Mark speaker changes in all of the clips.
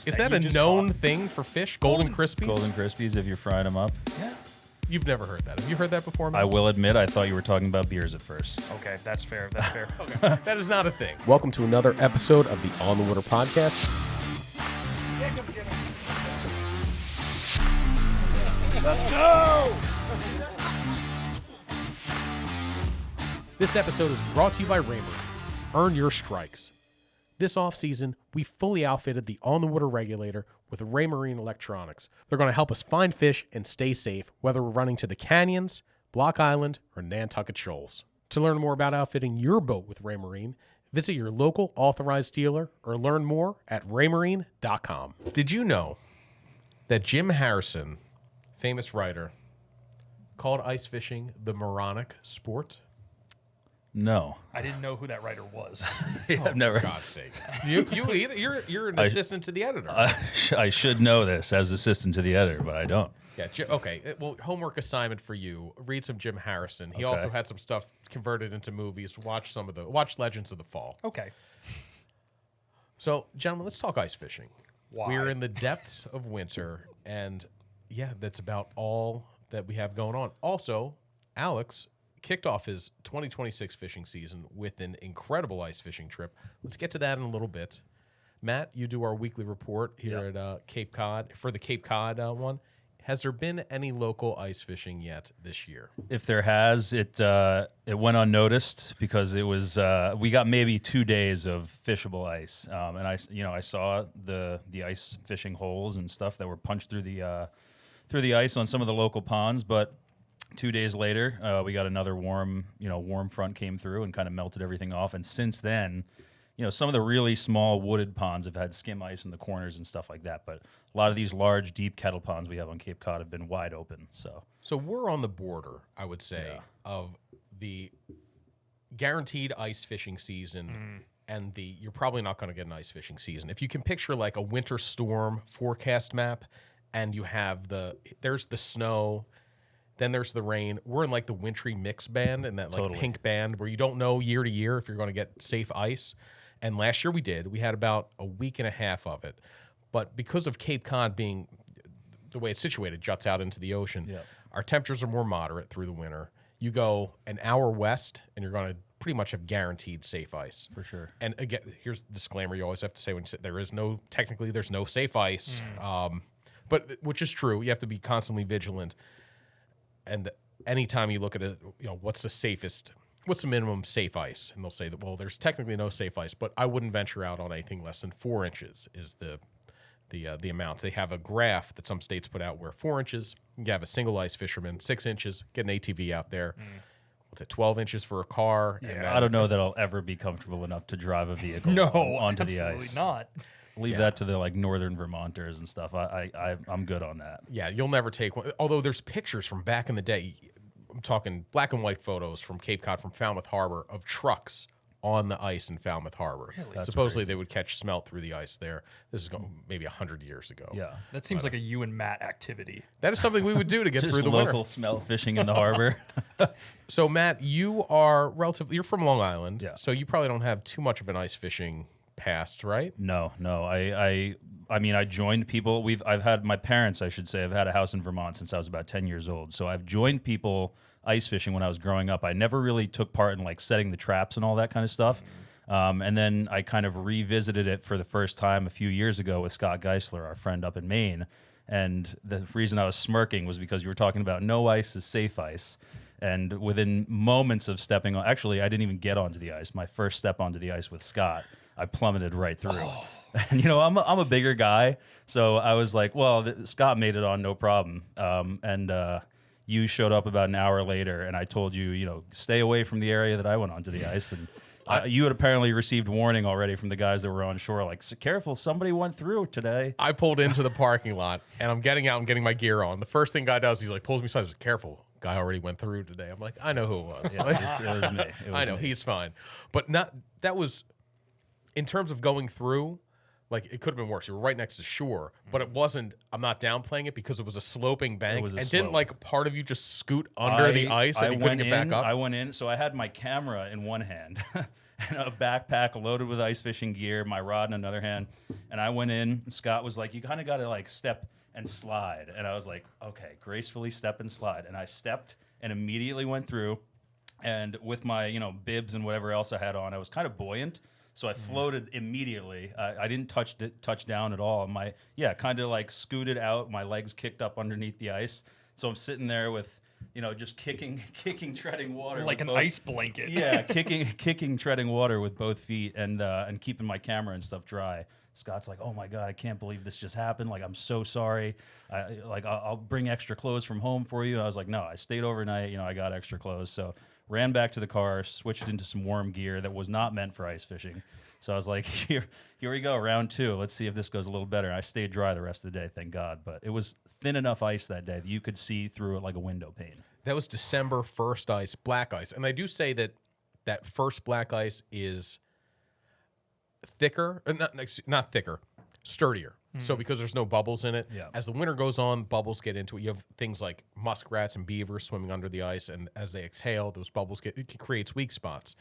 Speaker 1: Is that a known thing for fish? Golden Crispies?
Speaker 2: Golden Crispies if you're frying them up.
Speaker 1: Yeah. You've never heard that. Have you heard that before, Matt?
Speaker 2: I will admit, I thought you were talking about beers at first.
Speaker 3: Okay, that's fair. That's fair.
Speaker 1: Okay. That is not a thing. Welcome to another episode of the On the Water Podcast. Let's go! This episode is brought to you by Raymarine. Earn your strikes. This off-season, we fully outfitted the On the Water regulator with Raymarine electronics. They're going to help us find fish and stay safe, whether we're running to the canyons, Block Island, or Nantucket Shoals. To learn more about outfitting your boat with Raymarine, visit your local authorized dealer or learn more at raymarine.com. Did you know that Jim Harrison, famous writer, called ice fishing the moronic sport?
Speaker 2: No.
Speaker 3: I didn't know who that writer was.
Speaker 2: I've never.
Speaker 1: For God's sake. You either. You're an assistant to the editor.
Speaker 2: I should know this as assistant to the editor, but I don't.
Speaker 1: Yeah. Okay. Well, homework assignment for you. Read some Jim Harrison. He also had some stuff converted into movies. Watch Legends of the Fall.
Speaker 3: Okay.
Speaker 1: So, gentlemen, let's talk ice fishing.
Speaker 3: Why?
Speaker 1: We're in the depths of winter, and yeah, that's about all that we have going on. Also, Alex kicked off his 2026 fishing season with an incredible ice fishing trip. Let's get to that in a little bit. Matt, you do our weekly report here at Cape Cod for the Cape Cod one. Has there been any local ice fishing yet this year?
Speaker 2: If there has, it went unnoticed because it was we got maybe 2 days of fishable ice, and I saw the ice fishing holes and stuff that were punched through the ice on some of the local ponds, but 2 days later, we got another warm front came through and kind of melted everything off. And since then, some of the really small wooded ponds have had skim ice in the corners and stuff like that. But a lot of these large, deep kettle ponds we have on Cape Cod have been wide open. So
Speaker 1: we're on the border, I would say, of the guaranteed ice fishing season and you're probably not going to get an ice fishing season. If you can picture like a winter storm forecast map and you have there's the snow, then there's the rain. We're in like the wintry mix band and that like pink band where you don't know year to year if you're going to get safe ice. And last year we did. We had about a week and a half of it. But because of Cape Cod being the way it's situated, juts out into the ocean, our temperatures are more moderate through the winter. You go an hour west and you're going to pretty much have guaranteed safe ice.
Speaker 2: for sure.
Speaker 1: And again, here's the disclaimer you always have to say when there's no safe ice, but which is true. You have to be constantly vigilant. And anytime you look at it, what's the minimum safe ice? And they'll say that, well, there's technically no safe ice, but I wouldn't venture out on anything less than 4 inches is the amount. They have a graph that some states put out where 4 inches, you have a single ice fisherman, 6 inches, get an ATV out there. What's it, 12 inches for a car?
Speaker 2: Yeah, and I don't know that I'll ever be comfortable enough to drive a vehicle onto the ice.
Speaker 3: Absolutely not.
Speaker 2: Leave that to the northern Vermonters and stuff. I'm good on that.
Speaker 1: Yeah, you'll never take one. Although there's pictures from back in the day. I'm talking black and white photos from Cape Cod, from Falmouth Harbor, of trucks on the ice in Falmouth Harbor. Really? Supposedly they would catch smelt through the ice there. This is maybe 100 years ago.
Speaker 2: Yeah,
Speaker 3: that seems like a you and Matt activity.
Speaker 1: That is something we would do to get through the winter.
Speaker 2: Local smelt fishing in the harbor.
Speaker 1: So Matt, you're from Long Island, so you probably don't have too much of an ice fishing past, right?
Speaker 2: No. I mean, I joined people. I've had my parents, I should say, I've had a house in Vermont since I was about 10 years old. So I've joined people ice fishing when I was growing up. I never really took part in setting the traps and all that kind of stuff. And then I kind of revisited it for the first time a few years ago with Scott Geisler, our friend up in Maine. And the reason I was smirking was because you were talking about no ice is safe ice. And within moments of stepping on, actually, I didn't even get onto the ice. My first step onto the ice with Scott, I plummeted right through. And, I'm a bigger guy, so I was like, well, Scott made it on, no problem. And you showed up about an hour later, and I told you, stay away from the area that I went onto the ice. And you had apparently received warning already from the guys that were on shore, like, careful, somebody went through today.
Speaker 1: I pulled into the parking lot, and I'm getting out and getting my gear on. The first thing guy does, he's like, pulls me aside, he's like, careful. Guy already went through today. I'm like, I know who it was.
Speaker 2: Yeah, it was me.
Speaker 1: I know, he's fine. But that was, in terms of going through, Like, it could have been worse. You were right next to shore, but it wasn't. I'm not downplaying it because it was a sloping bank.
Speaker 2: was a
Speaker 1: and didn't,
Speaker 2: slope.
Speaker 1: like, part of you just scoot under the ice and you couldn't get back up?
Speaker 2: I went in, so I had my camera in one hand and a backpack loaded with ice fishing gear, my rod in another hand. And I went in, and Scott was like, you kind of got to, like, step and slide. And I was like, okay, gracefully step and slide. And I stepped and immediately went through. And with my, bibs and whatever else I had on, I was kind of buoyant. So I floated immediately. I didn't touch down at all. Kind of like scooted out. My legs kicked up underneath the ice. So I'm sitting there with, just kicking, treading water.
Speaker 3: Like an ice blanket.
Speaker 2: Yeah, kicking, treading water with both feet and keeping my camera and stuff dry. Scott's like, oh my God, I can't believe this just happened. Like, I'm so sorry. I'll bring extra clothes from home for you. I was like, no, I stayed overnight. I got extra clothes. So ran back to the car, switched into some warm gear that was not meant for ice fishing. So I was like, here we go, round 2. Let's see if this goes a little better. And I stayed dry the rest of the day, thank God. But it was thin enough ice that day that you could see through it like a window pane.
Speaker 1: That was December, first ice, black ice. And I do say that first black ice is thicker, not thicker, sturdier. So because there's no bubbles in it, as the winter goes on, bubbles get into it. You have things like muskrats and beavers swimming under the ice, and as they exhale, those bubbles it creates weak spots.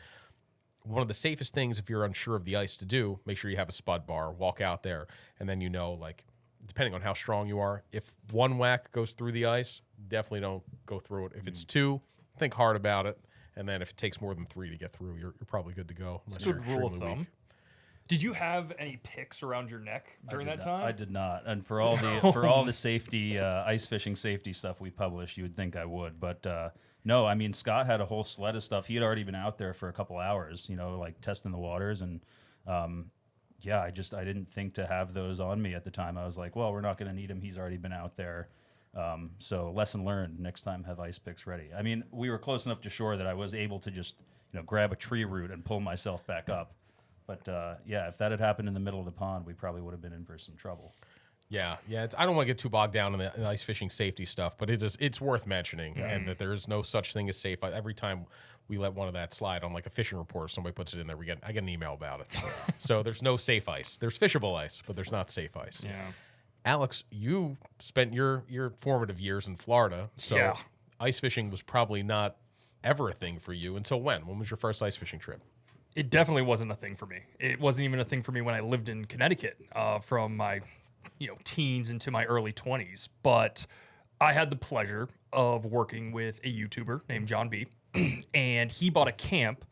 Speaker 1: One of the safest things if you're unsure of the ice to do, make sure you have a spud bar, walk out there, and then like, depending on how strong you are, if one whack goes through the ice, definitely don't go through it. If it's 2, think hard about it, and then if it takes more than 3 to get through, you're probably good to go.
Speaker 3: It's a good rule of thumb. Did you have any picks around your neck during that time?
Speaker 2: I did not. And for all the safety, ice fishing safety stuff we published, you would think I would. But no, I mean, Scott had a whole sled of stuff. He had already been out there for a couple hours, like testing the waters. And I didn't think to have those on me at the time. I was like, well, we're not going to need him. He's already been out there. So lesson learned, next time have ice picks ready. I mean, we were close enough to shore that I was able to just, grab a tree root and pull myself back up. But if that had happened in the middle of the pond, we probably would have been in for some trouble.
Speaker 1: Yeah. I don't want to get too bogged down in the ice fishing safety stuff, but it's worth mentioning, and that there is no such thing as safe. Every time we let one of that slide on like a fishing report, if somebody puts it in there, I get an email about it. So there's no safe ice. There's fishable ice, but there's not safe ice.
Speaker 3: Yeah.
Speaker 1: Alex, you spent your formative years in Florida, so ice fishing was probably not ever a thing for you until when? When was your first ice fishing trip?
Speaker 3: It definitely wasn't a thing for me. It wasn't even a thing for me when I lived in Connecticut from my teens into my early 20s. But I had the pleasure of working with a YouTuber named John B. And he bought a camp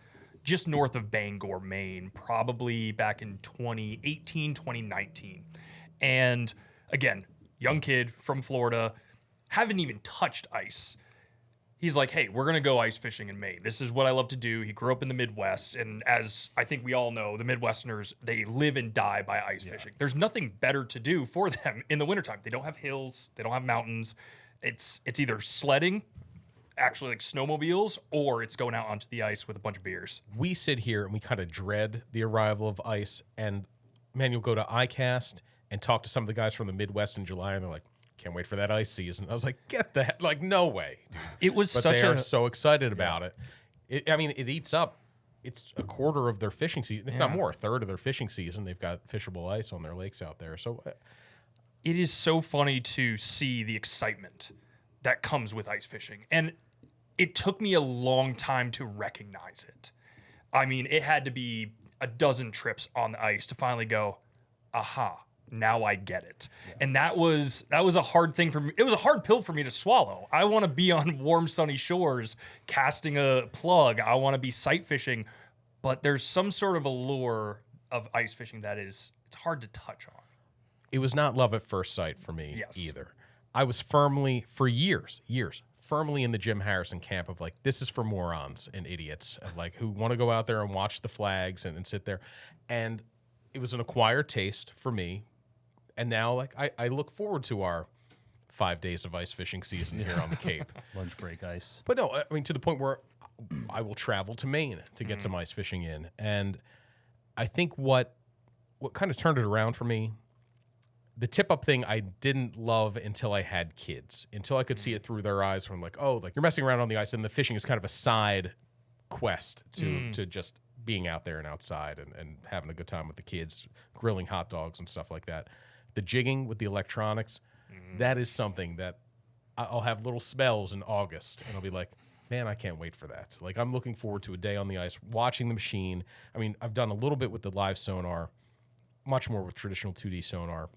Speaker 3: just north of Bangor, Maine, probably back in 2018, 2019. And again, young kid from Florida, haven't even touched ice. He's like, hey, we're going to go ice fishing in Maine. This is what I love to do. He grew up in the Midwest. And as I think we all know, the Midwesterners, they live and die by ice fishing. There's nothing better to do for them in the wintertime. They don't have hills. They don't have mountains. It's either sledding, actually like snowmobiles, or it's going out onto the ice with a bunch of beers.
Speaker 1: We sit here and we kind of dread the arrival of ice. And, man, you'll go to ICAST and talk to some of the guys from the Midwest in July, and they're like, can't wait for that ice season. I was like, get that. Like, no way, dude.
Speaker 3: It was
Speaker 1: but
Speaker 3: such
Speaker 1: they are so excited about it. It eats up. It's a quarter of their fishing season, if not more, a third of their fishing season. They've got fishable ice on their lakes out there. So
Speaker 3: it is so funny to see the excitement that comes with ice fishing. And it took me a long time to recognize it. I mean, it had to be a dozen trips on the ice to finally go, aha. Now I get it. Yeah. And that was a hard thing for me. It was a hard pill for me to swallow. I want to be on warm, sunny shores, casting a plug. I want to be sight fishing. But there's some sort of allure of ice fishing that it's hard to touch on.
Speaker 1: It was not love at first sight for me either. I was firmly, for years, firmly in the Jim Harrison camp of like, this is for morons and idiots, of like who want to go out there and watch the flags and sit there. And it was an acquired taste for me. And now, like, I look forward to our 5 days of ice fishing season here on the Cape.
Speaker 2: Lunch break ice.
Speaker 1: But no, I mean, to the point where I will travel to Maine to get some ice fishing in. And I think what kind of turned it around for me, the tip-up thing I didn't love until I had kids, until I could see it through their eyes when, like, oh, like, you're messing around on the ice, and the fishing is kind of a side quest to just being out there and outside and having a good time with the kids, grilling hot dogs and stuff like that. The jigging with the electronics, that is something that I'll have little spells in August, and I'll be like, man, I can't wait for that. Like, I'm looking forward to a day on the ice, watching the machine. I mean, I've done a little bit with the live sonar, much more with traditional 2D sonar,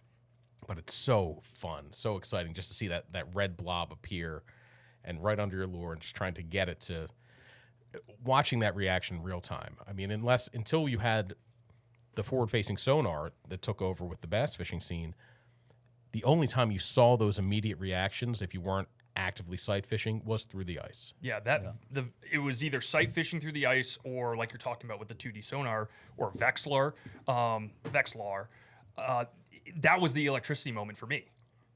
Speaker 1: but it's so fun, so exciting just to see that red blob appear and right under your lure and just trying to get it to watching that reaction in real time. I mean, until you had the forward-facing sonar that took over with the bass fishing scene, the only time you saw those immediate reactions, if you weren't actively sight fishing, was through the ice.
Speaker 3: Yeah, it was either sight fishing through the ice or like you're talking about with the 2D sonar or Vexlar. That was the electricity moment for me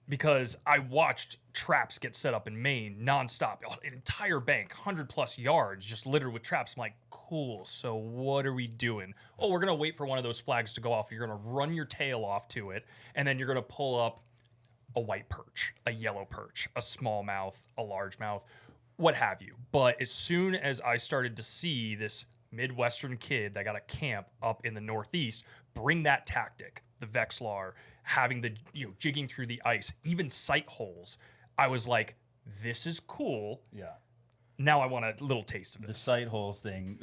Speaker 3: because I watched traps get set up in Maine nonstop, an entire bank, 100+ yards, just littered with traps. I'm like, cool. So what are we doing? Oh, we're gonna wait for one of those flags to go off. You're gonna run your tail off to it, and then you're gonna pull up a white perch, a yellow perch, a smallmouth, a largemouth, what have you. But as soon as I started to see this Midwestern kid that got a camp up in the Northeast bring that tactic, the Vexlar, having the jigging through the ice, even sight holes, I was like, this is cool.
Speaker 2: Yeah.
Speaker 3: Now I want a little taste of this.
Speaker 2: The sight holes thing,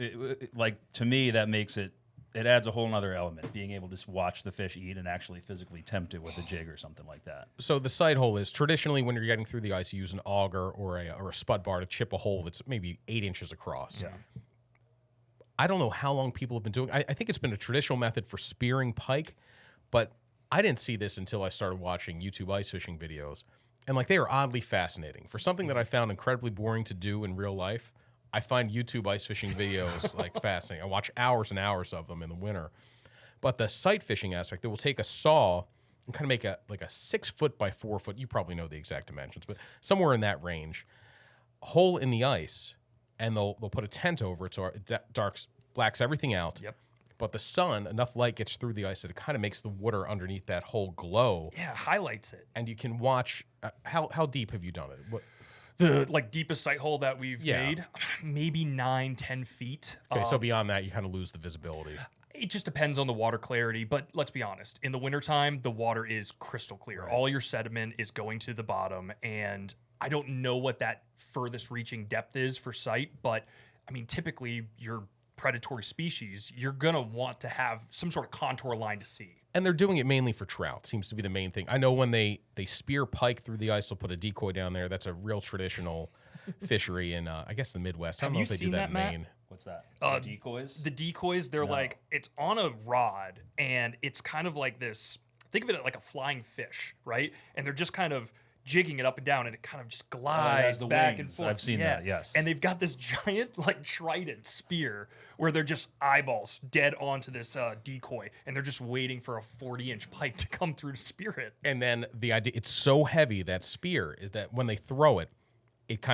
Speaker 2: like to me, that makes it adds a whole nother element, being able to watch the fish eat and actually physically tempt it with a jig or something like that.
Speaker 1: So the sight hole is traditionally when you're getting through the ice, you use an auger or a spud bar to chip a hole that's maybe 8 inches across.
Speaker 2: Yeah.
Speaker 1: I don't know how long people have been doing. I think it's been a traditional method for spearing pike, but I didn't see this until I started watching YouTube ice fishing videos. And like, they are oddly fascinating. For something that I found incredibly boring to do in real life, I find YouTube ice fishing videos like fascinating. I watch hours and hours of them in the winter. But the sight fishing aspect, they will take a saw and kind of make a 6 foot by 4 foot, you probably know the exact dimensions, but somewhere in that range, hole in the ice, and they'll put a tent over it so it blacks everything out.
Speaker 3: Yep.
Speaker 1: But the sun, enough light gets through the ice that it kind of makes the water underneath that hole glow.
Speaker 3: Yeah, highlights it.
Speaker 1: And you can watch, how deep have you done it? What?
Speaker 3: The deepest sight hole that we've made, maybe 9-10 feet.
Speaker 1: Okay, so beyond that, you kind of lose the visibility.
Speaker 3: It just depends on the water clarity, but let's be honest. In the wintertime, the water is crystal clear. Right. All your sediment is going to the bottom, and I don't know what that furthest reaching depth is for sight, but I mean, typically your predatory species, you're going to want to have some sort of contour line to see.
Speaker 1: And they're doing it mainly for trout, seems to be the main thing. I know when they spear pike through the ice, they'll put a decoy down there. That's a real traditional fishery in, I guess, the Midwest. I don't know if they do that in Maine.
Speaker 2: What's that? The decoys?
Speaker 3: The decoys, they're like, it's on a rod, and it's kind of like this, think of it like a flying fish, right? And they're just kind of jigging it up and down, and it kind of just glides back and forth.
Speaker 2: I've seen that, yes.
Speaker 3: And they've got this giant, like, trident spear where they're just eyeballs dead onto this decoy, and they're just waiting for a 40-inch pike to come through to spear it.
Speaker 1: And then the idea, it's so heavy, that spear, that when they throw it, it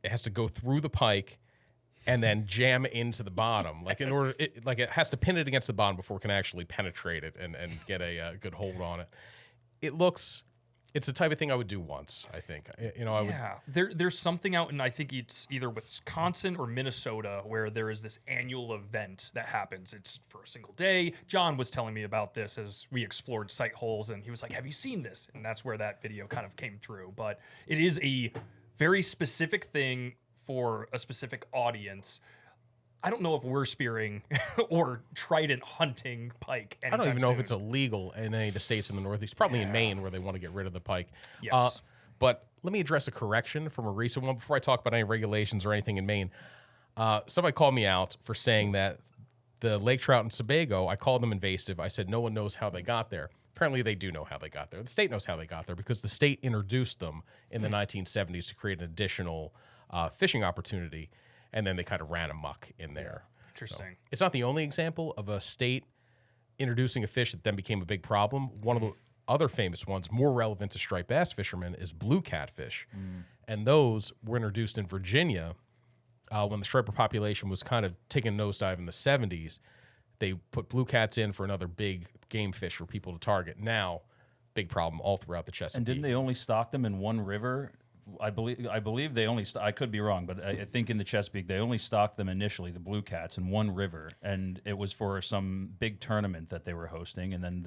Speaker 1: has to go through the pike and then jam into the bottom. Like, in order, it has to pin it against the bottom before it can actually penetrate it and get a good hold on it. It's the type of thing I would do once, I think.
Speaker 3: There's something out in, I think it's either Wisconsin or Minnesota, where there is this annual event that happens. It's for a single day. John was telling me about this as we explored sight holes, and he was like, have you seen this? And that's where that video kind of came through. But it is a very specific thing for a specific audience. I don't know if we're spearing or trident hunting pike.
Speaker 1: I don't even know if it's illegal in any of the states in the Northeast. Probably in Maine, where they want to get rid of the pike.
Speaker 3: Yes.
Speaker 1: But let me address a correction from a recent one before I talk about any regulations or anything in Maine. Somebody called me out for saying that the lake trout in Sebago, I called them invasive. I said no one knows how they got there. Apparently, they do know how they got there. The state knows how they got there because the state introduced them in the 1970s to create an additional fishing opportunity. And then they kind of ran amok in there.
Speaker 3: Interesting.
Speaker 1: So, it's not the only example of a state introducing a fish that then became a big problem. One of the other famous ones, more relevant to striped bass fishermen, is blue catfish. And those were introduced in Virginia when the striper population was kind of taking a nosedive in the 70s. They put blue cats in for another big game fish for people to target. Now, big problem all throughout the Chesapeake.
Speaker 2: And didn't they only stock them in one river I believe they only. I could be wrong, but I think in the Chesapeake they only stocked them initially, the blue cats, in one river, and it was for some big tournament that they were hosting, and then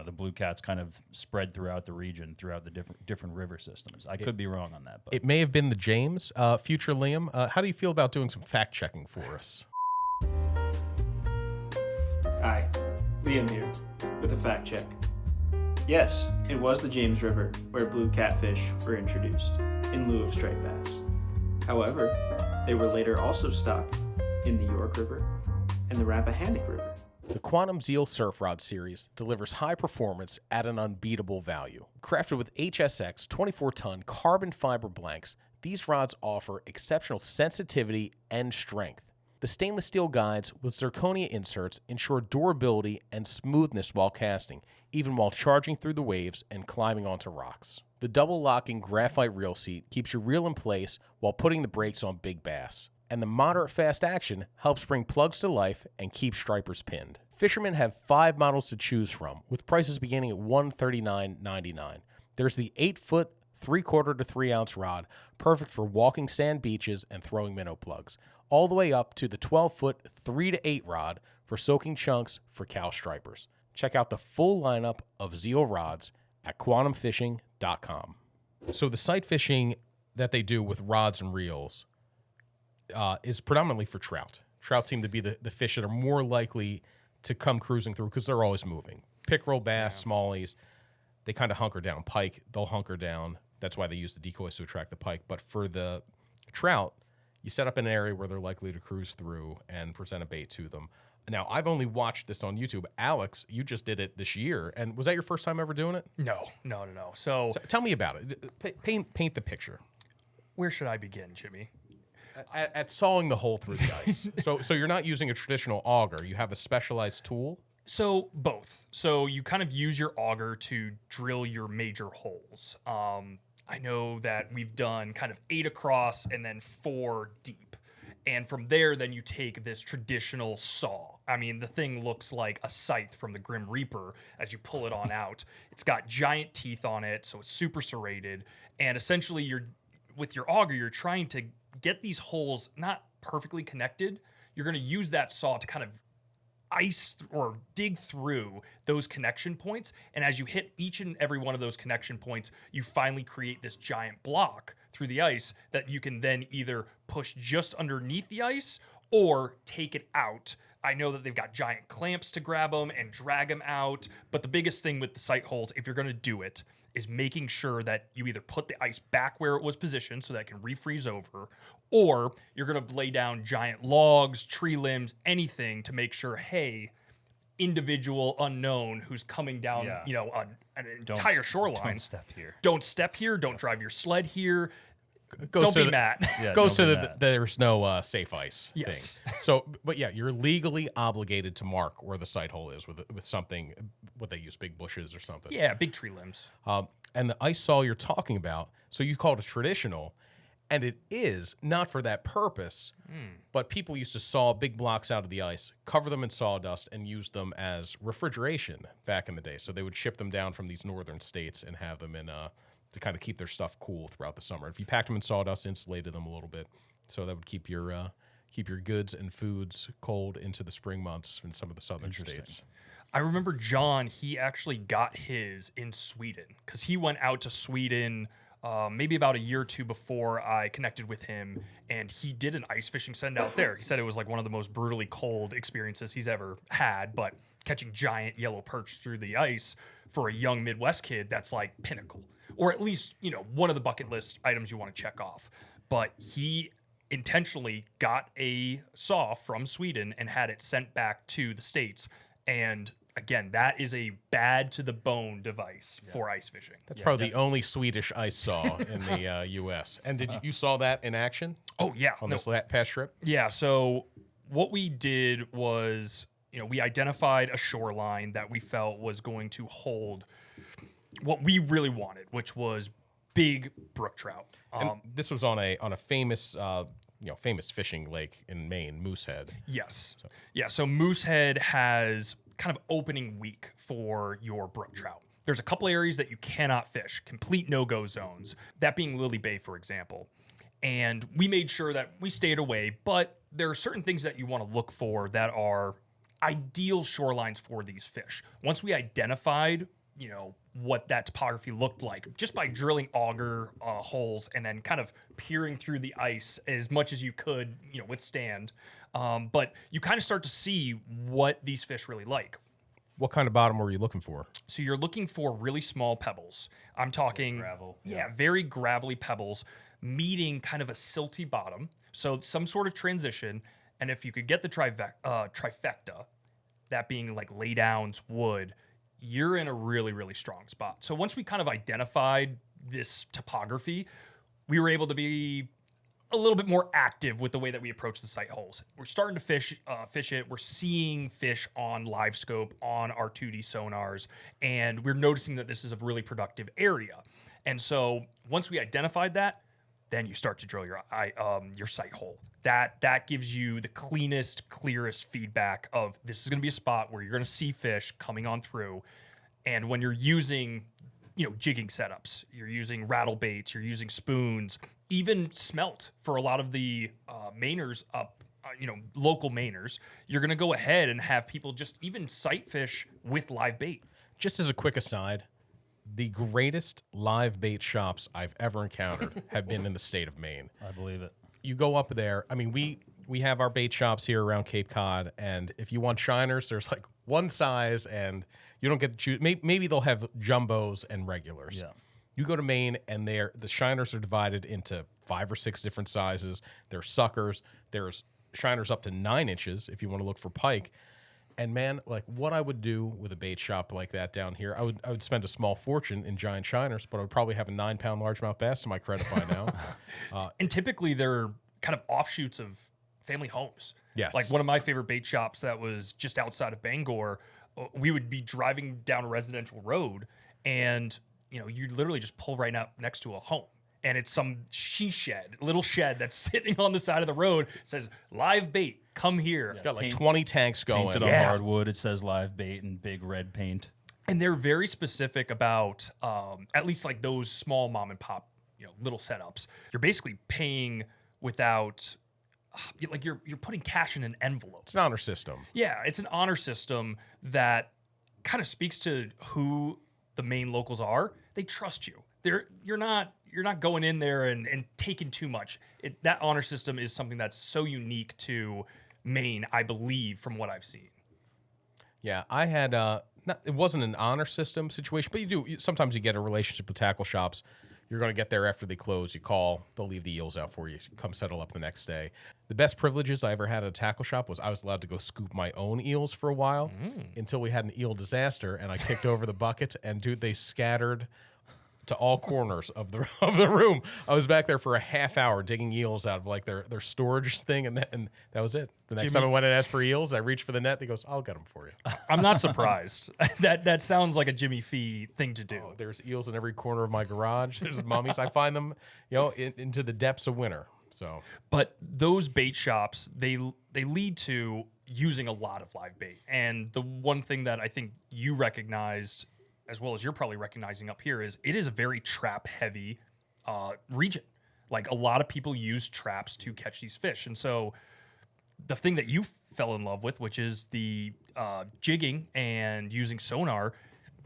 Speaker 2: the blue cats kind of spread throughout the region, throughout the different river systems. I could be wrong on that, but
Speaker 1: It may have been the James. Future Liam, how do you feel about doing some fact checking for us?
Speaker 4: Hi, Liam here, with a fact check. Yes, it was the James River where blue catfish were introduced, in lieu of striped bass. However, they were later also stocked in the York River and the Rappahannock River.
Speaker 1: The Quantum Zeal Surf Rod series delivers high performance at an unbeatable value. Crafted with HSX 24-ton carbon fiber blanks, these rods offer exceptional sensitivity and strength. The stainless steel guides with zirconia inserts ensure durability and smoothness while casting, even while charging through the waves and climbing onto rocks. The double-locking graphite reel seat keeps your reel in place while putting the brakes on big bass. And the moderate fast action helps bring plugs to life and keep stripers pinned. Fishermen have 5 models to choose from, with prices beginning at $139.99. There's the 8-foot, 3/4 to 3-ounce rod, perfect for walking sand beaches and throwing minnow plugs, all the way up to the 12-foot, 3 to 8 rod for soaking chunks for cow stripers. Check out the full lineup of Zeal rods at quantumfishing.com. So the sight fishing that they do with rods and reels is predominantly for trout. Trout seem to be the fish that are more likely to come cruising through because they're always moving. Pickerel, bass, smallies, they kind of hunker down. Pike, they'll hunker down. That's why they use the decoys to attract the pike. But for the trout, you set up an area where they're likely to cruise through and present a bait to them. Now, I've only watched this on YouTube. Alex, you just did it this year. And was that your first time ever doing it?
Speaker 3: No. So
Speaker 1: Tell me about it. Paint the picture.
Speaker 3: where should I begin, Jimmy?
Speaker 1: At sawing the hole through the ice. So you're not using a traditional auger. You have a specialized tool?
Speaker 3: So both. So you kind of use your auger to drill your major holes. I know that we've done kind of 8 across and then 4 deep. And from there, then you take this traditional saw. I mean, the thing looks like a scythe from the Grim Reaper as you pull it on out. It's got giant teeth on it, so it's super serrated. And essentially, with your auger, you're trying to get these holes not perfectly connected. You're going to use that saw to kind of or dig through those connection points. And as you hit each and every one of those connection points, you finally create this giant block through the ice that you can then either push just underneath the ice or take it out. I know that they've got giant clamps to grab them and drag them out. But the biggest thing with the sight holes, if you're going to do it, is making sure that you either put the ice back where it was positioned so that it can refreeze over, or you're going to lay down giant logs, tree limbs, anything to make sure, hey, individual unknown who's coming down, an entire shoreline.
Speaker 2: Don't step here.
Speaker 3: Don't step here. Don't drive your sled here.
Speaker 1: Goes
Speaker 3: Don't
Speaker 1: to
Speaker 3: be Matt.
Speaker 2: Yeah,
Speaker 1: goes
Speaker 2: don't
Speaker 1: to
Speaker 2: be
Speaker 1: the
Speaker 2: mad.
Speaker 1: there's no safe ice
Speaker 3: Yes.
Speaker 1: thing. So, but yeah, you're legally obligated to mark where the sight hole is with something, what they use, big bushes or something.
Speaker 3: Yeah, big tree limbs.
Speaker 1: And the ice saw you're talking about, so you call it a traditional, and it is not for that purpose, but people used to saw big blocks out of the ice, cover them in sawdust, and use them as refrigeration back in the day. So they would ship them down from these northern states and have them in to kind of keep their stuff cool throughout the summer. If you packed them in sawdust, insulated them a little bit, so that would keep your goods and foods cold into the spring months in some of the southern states.
Speaker 3: I remember John, he actually got his in Sweden because he went out to Sweden maybe about a year or two before I connected with him, and he did an ice fishing send out there. He said it was like one of the most brutally cold experiences he's ever had, but catching giant yellow perch through the ice for a young Midwest kid, that's like pinnacle. Or at least, one of the bucket list items you want to check off. But he intentionally got a saw from Sweden and had it sent back to the States. And again, that is a bad to the bone device for ice fishing.
Speaker 1: That's probably the only Swedish ice saw in the U.S. And you saw that in action?
Speaker 3: Oh, yeah.
Speaker 1: On this past trip?
Speaker 3: Yeah, so what we did was, we identified a shoreline that we felt was going to hold what we really wanted, which was big brook trout.
Speaker 1: And this was on a famous famous fishing lake in Maine, Moosehead.
Speaker 3: Yes. Yeah, so Moosehead has kind of opening week for your brook trout. There's a couple areas that you cannot fish, complete no-go zones. That being Lily Bay, for example. And we made sure that we stayed away, but there are certain things that you want to look for that are ideal shorelines for these fish. Once we identified, what that topography looked like, just by drilling auger holes and then kind of peering through the ice as much as you could, withstand. But you kind of start to see what these fish really like.
Speaker 1: What kind of bottom were you looking for?
Speaker 3: So you're looking for really small pebbles. I'm talking
Speaker 2: gravel.
Speaker 3: Yeah, very gravelly pebbles meeting kind of a silty bottom. So some sort of transition. And if you could get the trifecta, that being like laydowns, wood, you're in a really, really strong spot. So once we kind of identified this topography, we were able to be a little bit more active with the way that we approach the sight holes. We're starting to fish it. We're seeing fish on live scope, on our 2D sonars, and we're noticing that this is a really productive area. And so once we identified that, then you start to drill your sight hole. That gives you the cleanest, clearest feedback of this is going to be a spot where you're going to see fish coming on through. And when you're using, jigging setups, you're using rattle baits, you're using spoons, even smelt for a lot of the Mainers up, local Mainers, you're going to go ahead and have people just even sight fish with live bait.
Speaker 1: Just as a quick aside, the greatest live bait shops I've ever encountered have been in the state of Maine.
Speaker 2: I believe it.
Speaker 1: You go up there. I mean, we have our bait shops here around Cape Cod, and if you want shiners, there's like one size, and you don't get to choose. Maybe they'll have jumbos and regulars.
Speaker 2: Yeah.
Speaker 1: You go to Maine, and the shiners are divided into 5 or 6 different sizes. There's suckers. There's shiners up to 9 inches if you want to look for pike. And man, like what I would do with a bait shop like that down here, I would spend a small fortune in giant shiners, but I would probably have a 9-pound largemouth bass to my credit by now.
Speaker 3: And typically they're kind of offshoots of family homes.
Speaker 1: Yes.
Speaker 3: Like one of my favorite bait shops that was just outside of Bangor, we would be driving down a residential road and, you literally just pull right up next to a home. And it's some little shed that's sitting on the side of the road, says live bait, come here.
Speaker 1: It's got like 20 tanks going.
Speaker 2: Painted on hardwood, it says live bait in big red paint.
Speaker 3: And they're very specific about, at least like those small mom and pop, little setups. You're basically paying without, like you're putting cash in an envelope.
Speaker 1: It's an honor system.
Speaker 3: Yeah, it's an honor system that kind of speaks to who the Maine locals are. They trust you. You're not going in there and taking too much. That honor system is something that's so unique to Maine, I believe, from what I've seen.
Speaker 1: Yeah, I had it wasn't an honor system situation, but sometimes you get a relationship with tackle shops. You're going to get there after they close. You call, they'll leave the eels out for you. Come settle up the next day. The best privileges I ever had at a tackle shop was I was allowed to go scoop my own eels for a while until we had an eel disaster, and I kicked over the bucket, and dude, they scattered to all corners of the room. I was back there for a half hour digging eels out of like their storage thing, and that was it. The next time I went and asked for eels, I reached for the net. He goes, "I'll get them for you."
Speaker 3: I'm not surprised. That sounds like a Jimmy Fee thing to do.
Speaker 1: Oh, there's eels in every corner of my garage. There's mummies. I find them, into the depths of winter. So,
Speaker 3: but those bait shops, they lead to using a lot of live bait. And the one thing that I think you recognized, as well as you're probably recognizing up here, is it is a very trap heavy region. Like a lot of people use traps to catch these fish. And so the thing that you fell in love with, which is the jigging and using sonar,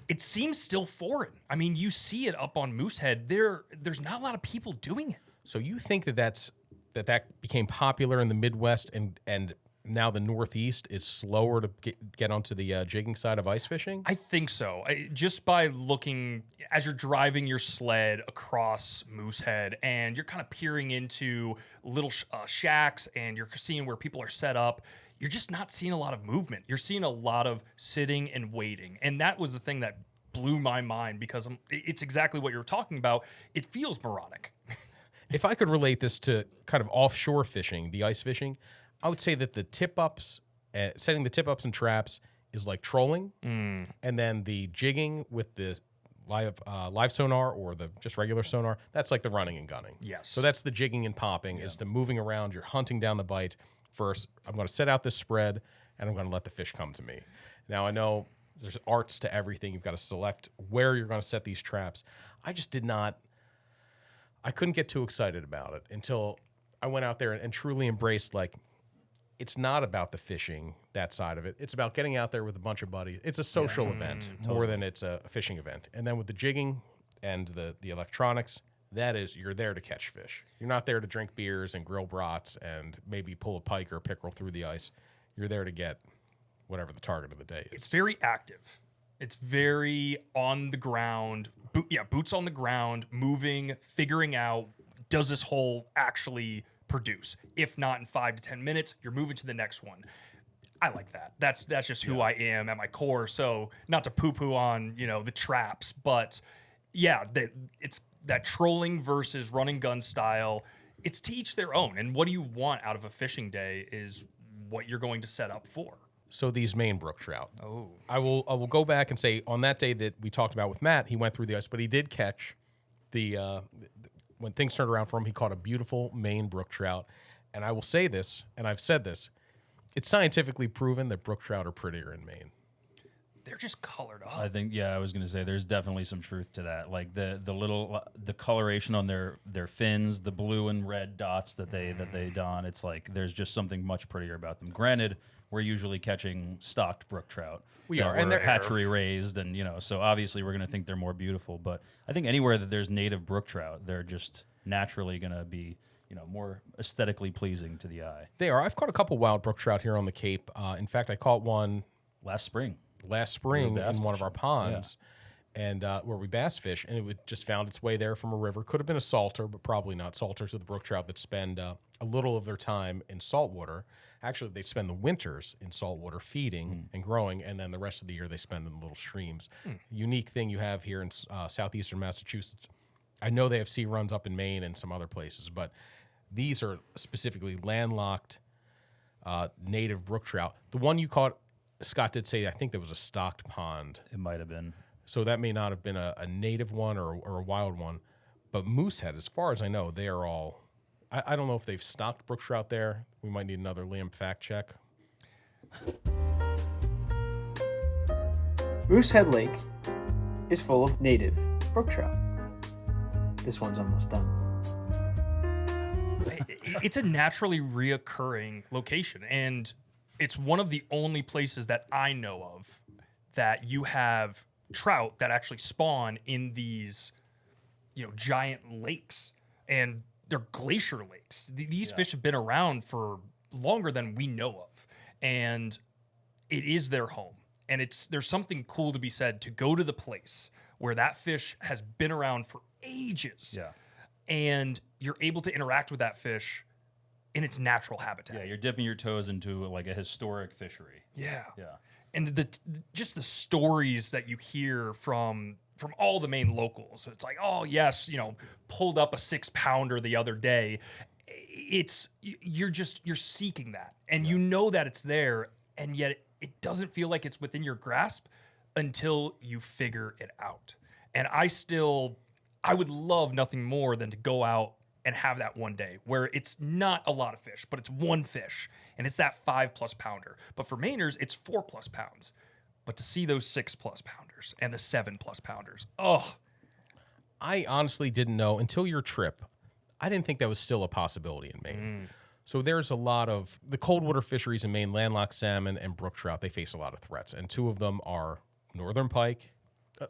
Speaker 3: it seems still foreign. I mean, you see it up on Moosehead. There's not a lot of people doing it.
Speaker 1: So you think that became popular in the Midwest and now the Northeast is slower to get onto the jigging side of ice fishing?
Speaker 3: I think so. Just by looking, as you're driving your sled across Moosehead and you're kind of peering into little shacks and you're seeing where people are set up, you're just not seeing a lot of movement. You're seeing a lot of sitting and waiting. And that was the thing that blew my mind because it's exactly what you're talking about. It feels moronic.
Speaker 1: If I could relate this to kind of offshore fishing, the ice fishing, I would say that the tip-ups, setting the tip-ups and traps is like trolling, and then the jigging with the live sonar or the just regular sonar, that's like the running and gunning.
Speaker 3: Yes.
Speaker 1: So that's the jigging and popping, is the moving around, you're hunting down the bite. First, I'm going to set out this spread, and I'm going to let the fish come to me. Now, I know there's arts to everything. You've got to select where you're going to set these traps. I just did not. I couldn't get too excited about it until I went out there and truly embraced, like, it's not about the fishing, that side of it. It's about getting out there with a bunch of buddies. It's a social event more than it's a fishing event. And then with the jigging and the electronics, that is, you're there to catch fish. You're not there to drink beers and grill brats and maybe pull a pike or a pickerel through the ice. You're there to get whatever the target of the day is.
Speaker 3: It's very active. It's very on the ground. Boots on the ground, moving, figuring out, does this hole actually produce? If not in 5 to 10 minutes, you're moving to the next one. I like that. That's just who I am at my core. So not to poo-poo on, the traps, but yeah, it's that trolling versus run and gun style. It's to each their own. And what do you want out of a fishing day is what you're going to set up for.
Speaker 1: So these Maine brook trout.
Speaker 3: Oh.
Speaker 1: I will go back and say on that day that we talked about with Matt, he went through the ice, but he did catch when things turned around for him, he caught a beautiful Maine brook trout. And I will say this, and I've said this, it's scientifically proven that brook trout are prettier in Maine.
Speaker 3: They're just colored up.
Speaker 2: I think, I was going to say there's definitely some truth to that. Like the coloration on their fins, the blue and red dots that they don. It's like there's just something much prettier about them. Granted, we're usually catching stocked brook trout.
Speaker 1: We are,
Speaker 2: and they're hatchery raised, and so obviously we're going to think they're more beautiful. But I think anywhere that there's native brook trout, they're just naturally going to be more aesthetically pleasing to the eye.
Speaker 1: They are. I've caught a couple wild brook trout here on the Cape. In fact, I caught one
Speaker 2: last spring
Speaker 1: in one of our ponds, and where we bass fish, and it just found its way there from a river. Could have been a salter, but probably not. Salters are the brook trout that spend a little of their time in saltwater. Actually, they spend the winters in saltwater feeding and growing, and then the rest of the year they spend in the little streams. Unique thing you have here in southeastern Massachusetts. I know they have sea runs up in Maine and some other places, but these are specifically landlocked native brook trout. The one you caught, Scott did say, I think there was a stocked pond.
Speaker 2: It might have been.
Speaker 1: So that may not have been a native one or a wild one. But Moosehead, as far as I know, they are all... I don't know if they've stocked brook trout there. We might need another Liam fact check.
Speaker 4: Moosehead Lake is full of native brook trout. This one's almost done.
Speaker 3: It's a naturally reoccurring location, and it's one of the only places that I know of that you have trout that actually spawn in these, giant lakes, and they're glacier lakes. These fish have been around for longer than we know of, and it is their home. And there's something cool to be said to go to the place where that fish has been around for ages.
Speaker 2: Yeah.
Speaker 3: And you're able to interact with that fish in its natural habitat.
Speaker 2: Yeah, you're dipping your toes into like a historic fishery.
Speaker 3: Yeah.
Speaker 2: Yeah.
Speaker 3: And just the stories that you hear from all the Maine locals. It's like, oh yes, pulled up a 6-pounder the other day. You're seeking that, and you know that it's there, and yet it doesn't feel like it's within your grasp until you figure it out. And I would love nothing more than to go out and have that one day where it's not a lot of fish, but it's one fish, and it's that 5+ pounder. But for Mainers, it's 4+ pounds. But to see those 6+ pounders and the 7+ pounders,
Speaker 1: I honestly didn't know until your trip. I didn't think that was still a possibility in Maine. So there's a lot of the cold water fisheries in Maine, landlocked salmon and brook trout. They face a lot of threats, and 2 of them are northern pike.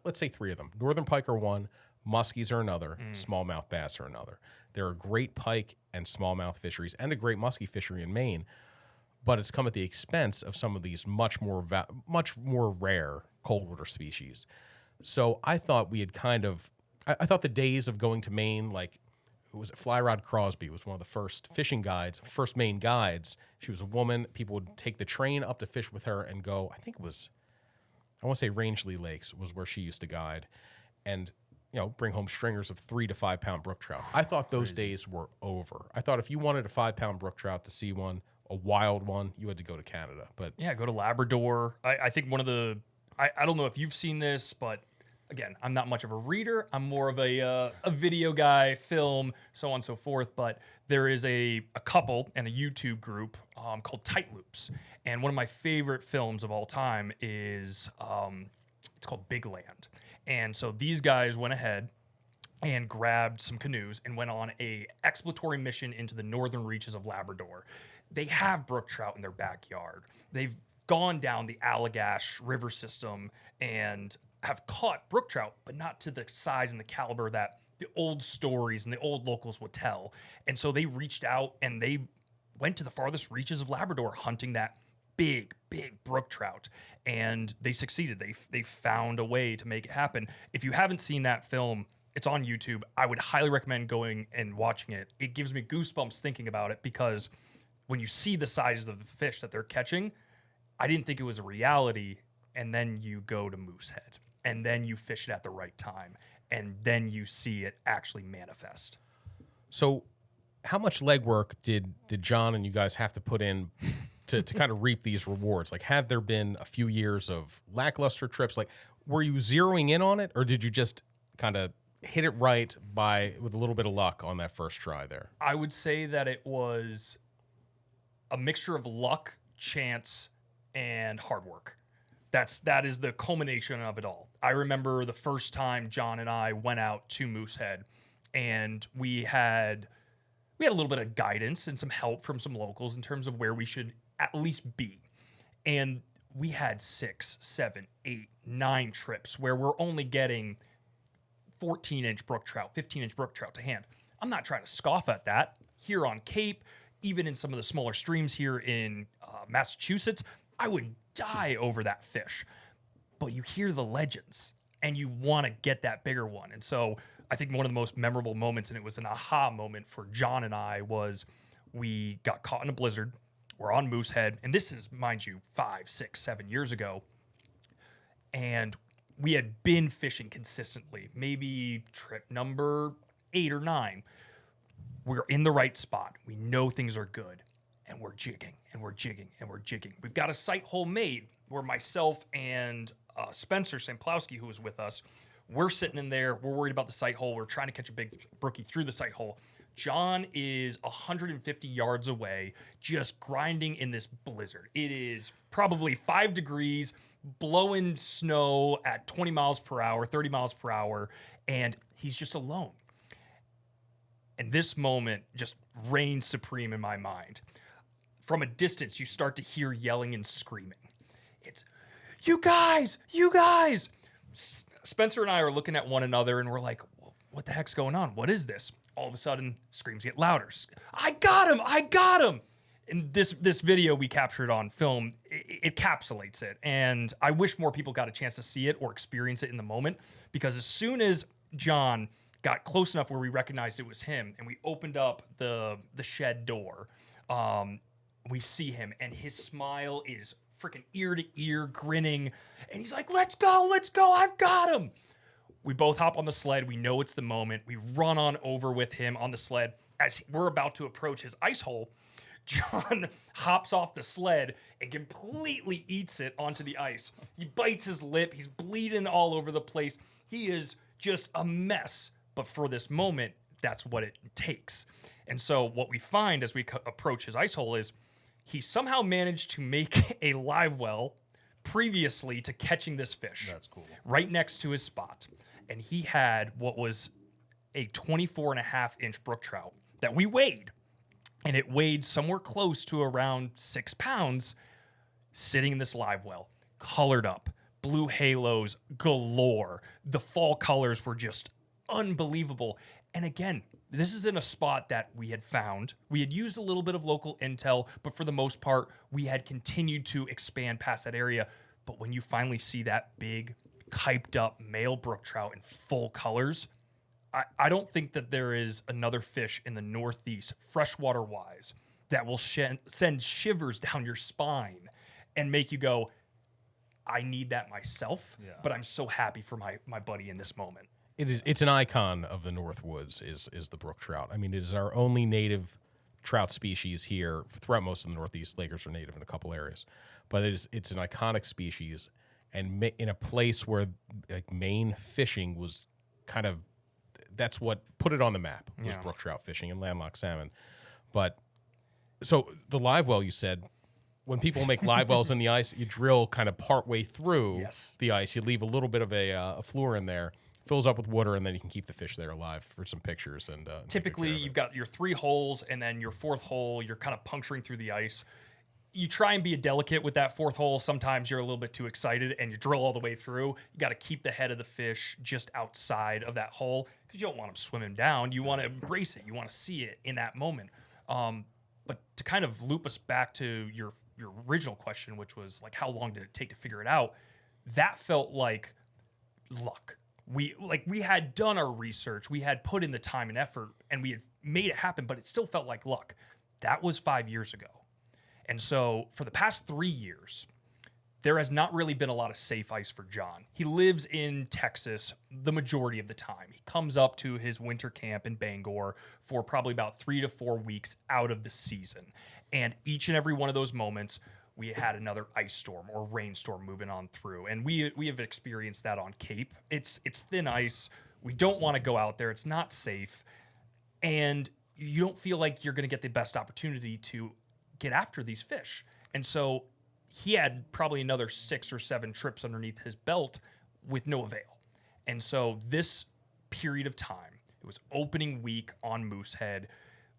Speaker 1: Let's say 3 of them. Northern pike are one, muskies are another, smallmouth bass are another. There are great pike and smallmouth fisheries and a great muskie fishery in Maine, but it's come at the expense of some of these much more rare cold water species. So I thought we had I thought the days of going to Maine, like, was it Fly Rod Crosby was one of the first fishing guides, first Maine guides. She was a woman. People would take the train up to fish with her and go, I want to say Rangeley Lakes was where she used to guide, and bring home stringers of 3 to 5 pound brook trout. I thought those days were over. I thought if you wanted a 5-pound brook trout to see one, a wild one, you had to go to Canada. But
Speaker 3: yeah, go to Labrador. I think one of the I don't know if you've seen this, but again, I'm not much of a reader. I'm more of a video guy, film, so on and so forth. But there is a couple and a YouTube group called Tight Loops. And one of my favorite films of all time is it's called Big Land. And so these guys went ahead and grabbed some canoes and went on a exploratory mission into the northern reaches of Labrador. They have brook trout in their backyard. They've gone down the Allagash River system and have caught brook trout, but not to the size and the caliber that the old stories and the old locals would tell. And so they reached out and they went to the farthest reaches of Labrador hunting that big brook trout, and they succeeded. They found a way to make it happen. If you haven't seen that film, it's on YouTube. I would highly recommend going and watching it. It gives me goosebumps thinking about it, because when you see the sizes of the fish that they're catching, I didn't think it was a reality. And then you go to Moosehead, and then you fish it at the right time, and then you see it actually manifest.
Speaker 1: So how much legwork did John and you guys have to put in to kind of reap these rewards? Like, had there been a few years of lackluster trips? Like, were you zeroing in on it, or did you just kind of hit it right with a little bit of luck on that first try there?
Speaker 3: I would say that it was a mixture of luck, chance, and hard work. That is the culmination of it all. I remember the first time John and I went out to Moosehead, and we had a little bit of guidance and some help from some locals in terms of where we should at least be. And we had 6, 7, 8, 9 trips where we're only getting 14-inch brook trout, 15-inch brook trout to hand. I'm not trying to scoff at that. Here on Cape, even in some of the smaller streams here in Massachusetts, I would die over that fish. But you hear the legends, and you want to get that bigger one. And so I think one of the most memorable moments, and it was an aha moment for John and I, was we got caught in a blizzard. We're on Moosehead, and this is, mind you, 5, 6, 7 years ago. And we had been fishing consistently, maybe trip number 8 or 9. We're in the right spot. We know things are good. And we're jigging, and we're jigging, and we're jigging. We've got a sight hole made where myself and Spencer Samplowski, who was with us, we're sitting in there. We're worried about the sight hole. We're trying to catch a big brookie through the sight hole. John is 150 yards away, just grinding in this blizzard. It is probably 5 degrees, blowing snow at 20 miles per hour, 30 miles per hour, and he's just alone. And this moment just reigns supreme in my mind. From a distance, you start to hear yelling and screaming. It's, you guys! Spencer and I are looking at one another, and we're like, what the heck's going on? What is this? All of a sudden, screams get louder. I got him! And this video we captured on film, it encapsulates it. And I wish more people got a chance to see it or experience it in the moment, because as soon as John got close enough where we recognized it was him, and we opened up the shed door, we see him, and his smile is freaking ear to ear, grinning, and he's like, let's go, I've got him. We both hop on the sled. We know it's the moment. We run on over with him on the sled. As we're about to approach his ice hole, John hops off the sled and completely eats it onto the ice. He bites his lip. He's bleeding all over the place. He is just a mess. But for this moment, that's what it takes. And so what we find as we approach his ice hole is he somehow managed to make a live well previously to catching this fish.
Speaker 2: That's cool.
Speaker 3: Right next to his spot. And he had what was a 24.5-inch brook trout that we weighed. And it weighed somewhere close to around 6 pounds, sitting in this live well, colored up, blue halos galore. The fall colors were just unbelievable. And again, this is in a spot that we had found. We had used a little bit of local intel, but for the most part, we had continued to expand past that area. But when you finally see that big, hyped up male brook trout in full colors, I don't think that there is another fish in the Northeast, freshwater wise, that will send shivers down your spine and make you go, I need that myself, but I'm so happy for my buddy in this moment.
Speaker 1: It's an icon of the North Woods is the brook trout. I mean, it is our only native trout species here. Throughout most of the Northeast, Lakers are native in a couple areas, but it's an iconic species. and in a place where like Maine fishing was kind of, that's what put it on the map, was brook trout fishing and landlocked salmon. But so the live well, you said, when people make live wells in the ice, you drill kind of partway through the ice. You leave a little bit of a floor in there, fills up with water, and then you can keep the fish there alive for some pictures. And
Speaker 3: typically, you've got your 3 holes, and then your 4th hole, you're kind of puncturing through the ice. You try and be delicate with that 4th hole. Sometimes you're a little bit too excited, and you drill all the way through. You got to keep the head of the fish just outside of that hole because you don't want them swimming down. You want to embrace it. You want to see it in that moment. But to kind of loop us back to your original question, which was like, how long did it take to figure it out? That felt like luck. We had done our research, we had put in the time and effort, and we had made it happen, but it still felt like luck. That was 5 years ago. And so for the past 3 years, there has not really been a lot of safe ice for John. He lives in Texas the majority of the time. He comes up to his winter camp in Bangor for probably about 3 to 4 weeks out of the season. And each and every one of those moments, we had another ice storm or rainstorm moving on through. And we have experienced that on Cape. It's thin ice. We don't want to go out there. It's not safe. And you don't feel like you're going to get the best opportunity to get after these fish. And so he had probably another 6 or 7 trips underneath his belt with no avail. And so this period of time, it was opening week on Moosehead.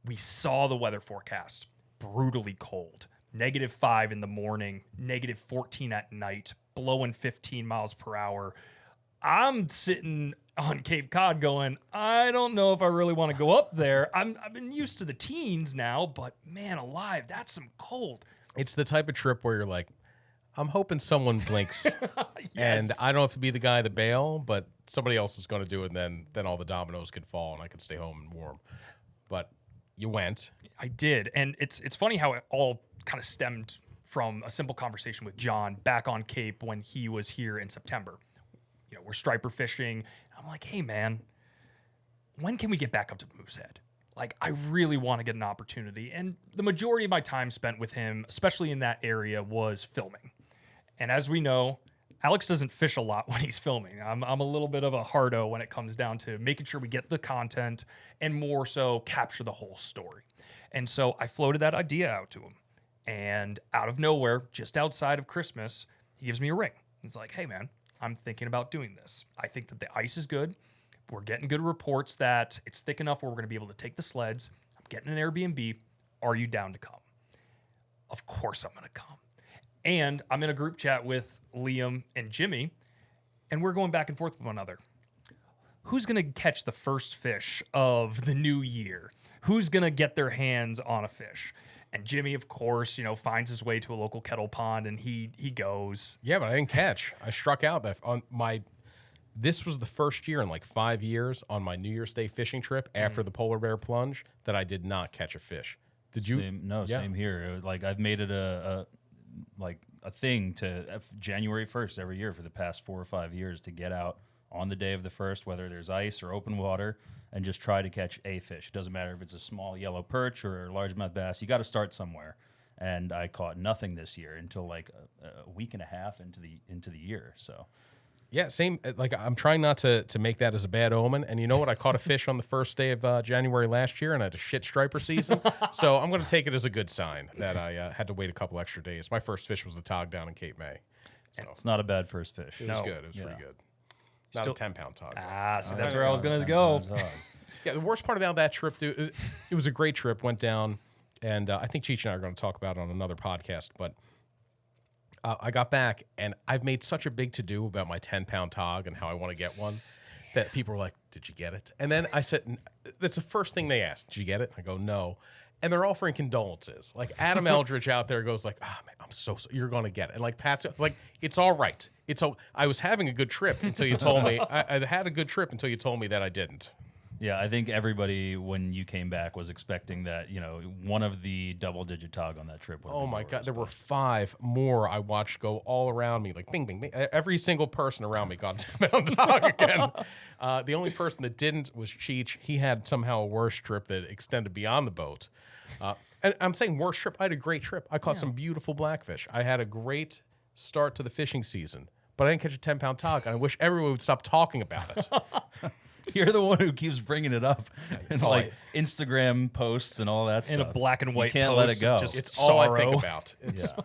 Speaker 3: We saw the weather forecast, brutally cold, -5 in the morning, -14 at night, blowing 15 miles per hour. I'm sitting on Cape Cod going, I don't know if I really want to go up there. I've been used to the teens now, but man alive, that's some cold.
Speaker 1: it's the type of trip where you're like, I'm hoping someone blinks, and I don't have to be the guy to bail, but somebody else is going to do it, and then all the dominoes can fall, and I can stay home and warm. But you went.
Speaker 3: I did, and it's funny how it all kind of stemmed from a simple conversation with John back on Cape when he was here in September. You know, we're striper fishing. I'm like, hey, man, when can we get back up to Moosehead? Like, I really want to get an opportunity. And the majority of my time spent with him, especially in that area, was filming. And as we know, Alex doesn't fish a lot when he's filming. I'm a little bit of a hardo when it comes down to making sure we get the content and more so capture the whole story. And so I floated that idea out to him. And out of nowhere, just outside of Christmas, he gives me a ring. He's like, hey, man, I'm thinking about doing this. I think that the ice is good. We're getting good reports that it's thick enough where we're going to be able to take the sleds. I'm getting an Airbnb. Are you down to come? Of course I'm going to come. And I'm in a group chat with Liam and Jimmy, and we're going back and forth with one another. Who's going to catch the first fish of the new year? Who's going to get their hands on a fish? And Jimmy, of course, you know, finds his way to a local kettle pond, and he goes.
Speaker 1: Yeah, but I didn't catch. I struck out on my. This was the first year in like 5 years on my New Year's Day fishing trip after the polar bear plunge that I did not catch a fish. Did you?
Speaker 2: Same here. It was like I've made it a thing to January 1st every year for the past 4 or 5 years to get out on the day of the 1st, whether there's ice or open water, and just try to catch a fish. It doesn't matter if it's a small yellow perch or a largemouth bass. You got to start somewhere. And I caught nothing this year until like a week and a half into the year. So.
Speaker 1: Yeah, same. Like, I'm trying not to make that as a bad omen. And you know what? I caught a fish on the first day of January last year, and I had a shit striper season. So I'm going to take it as a good sign that I had to wait a couple extra days. My first fish was the tog down in Cape May.
Speaker 2: So. It's not a bad first fish.
Speaker 1: It was good. It was pretty good. Not a 10-pound tog.
Speaker 3: So that's where I was going to go.
Speaker 1: Yeah, the worst part about that trip, dude, it was a great trip. Went down, and I think Cheech and I are going to talk about it on another podcast, but I got back, and I've made such a big to-do about my 10-pound tog and how I want to get one that people were like, did you get it? And then I said, that's the first thing they asked. Did you get it? I go, no. And they're offering condolences. Like, Adam Eldridge out there goes like, man, I'm so you're going to get it. And like, Pat's like, it's all right. I was having a good trip until you told me. I had a good trip until you told me that I didn't.
Speaker 2: Yeah, I think everybody, when you came back, was expecting that, you know, one of the double-digit tog on that trip.
Speaker 1: Oh, my God. There were 5 more I watched go all around me, like bing, bing, bing. Every single person around me got 10-pound tog again. The only person that didn't was Cheech. He had somehow a worse trip that extended beyond the boat. And I'm saying worst trip. I had a great trip. I caught some beautiful blackfish. I had a great start to the fishing season. but I didn't catch a 10-pound tog, and I wish everyone would stop talking about it.
Speaker 2: You're the one who keeps bringing it up in
Speaker 1: all
Speaker 2: like Instagram posts and all that stuff.
Speaker 3: In a black and white
Speaker 2: You can't
Speaker 3: post,
Speaker 2: let it go.
Speaker 3: just
Speaker 1: It's all I
Speaker 3: sorrow.
Speaker 1: think about. It's,
Speaker 2: Yeah.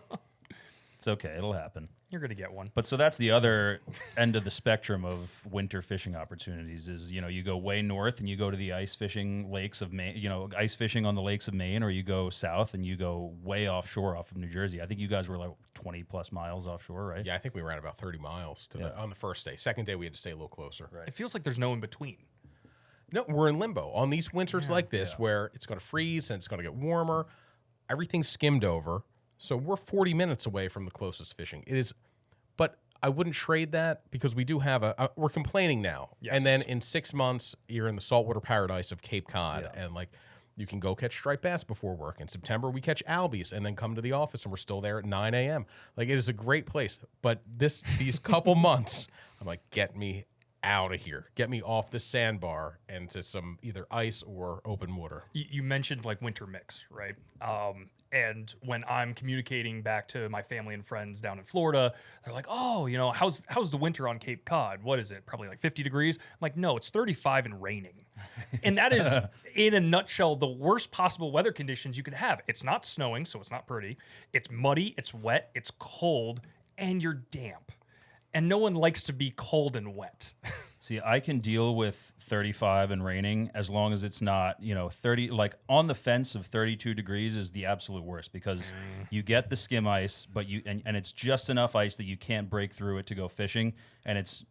Speaker 2: It's okay. It'll happen.
Speaker 3: You're going to get one.
Speaker 2: But so that's the other end of the spectrum of winter fishing opportunities is, you go way north and you go to the ice fishing lakes of Maine, ice fishing on the lakes of Maine, or you go south and you go way offshore off of New Jersey. I think you guys were like 20 plus miles offshore, right?
Speaker 1: Yeah, I think we ran about 30 miles on the first day. Second day, we had to stay a little closer.
Speaker 3: It feels like there's no in between.
Speaker 1: No, we're in limbo. On these winters like this, where it's going to freeze and it's going to get warmer, everything's skimmed over. So we're 40 minutes away from the closest fishing. It is, but I wouldn't trade that because we do have we're complaining now.
Speaker 3: Yes.
Speaker 1: And then in 6 months, you're in the saltwater paradise of Cape Cod. And like, you can go catch striped bass before work. In September, we catch albies and then come to the office and we're still there at 9 a.m. Like, it is a great place. But these couple months, I'm like, get me out of here. Get me off the sandbar and to some either ice or open water.
Speaker 3: You mentioned like winter mix, right? And when I'm communicating back to my family and friends down in Florida, they're like, "Oh, how's the winter on Cape Cod? What is it? Probably like 50 degrees." I'm like, "No, it's 35 and raining." And that is, in a nutshell, the worst possible weather conditions you could have. It's not snowing, so it's not pretty. It's muddy, it's wet, it's cold, and you're damp. And no one likes to be cold and wet.
Speaker 2: See, I can deal with 35 and raining as long as it's not, 30, like on the fence of 32 degrees is the absolute worst because you get the skim ice, but and it's just enough ice that you can't break through it to go fishing. And it's,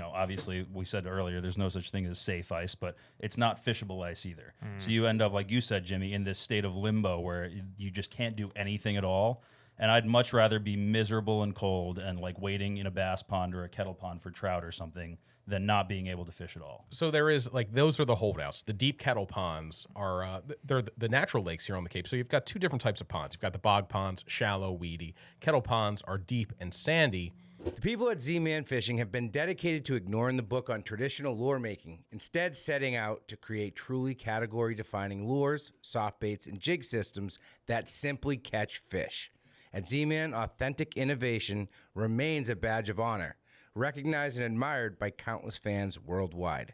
Speaker 2: obviously we said earlier, there's no such thing as safe ice, but it's not fishable ice either. So you end up, like you said, Jimmy, in this state of limbo where you just can't do anything at all. And I'd much rather be miserable and cold and like waiting in a bass pond or a kettle pond for trout or something than not being able to fish at all.
Speaker 1: So there is those are the holdouts. The deep kettle ponds are they're the natural lakes here on the Cape. So you've got two different types of ponds. You've got the bog ponds, shallow, weedy. Kettle ponds are deep and sandy.
Speaker 5: The people at Z-Man Fishing have been dedicated to ignoring the book on traditional lure making, instead setting out to create truly category-defining lures, soft baits, and jig systems that simply catch fish. At Z-Man, authentic innovation remains a badge of honor, recognized and admired by countless fans worldwide.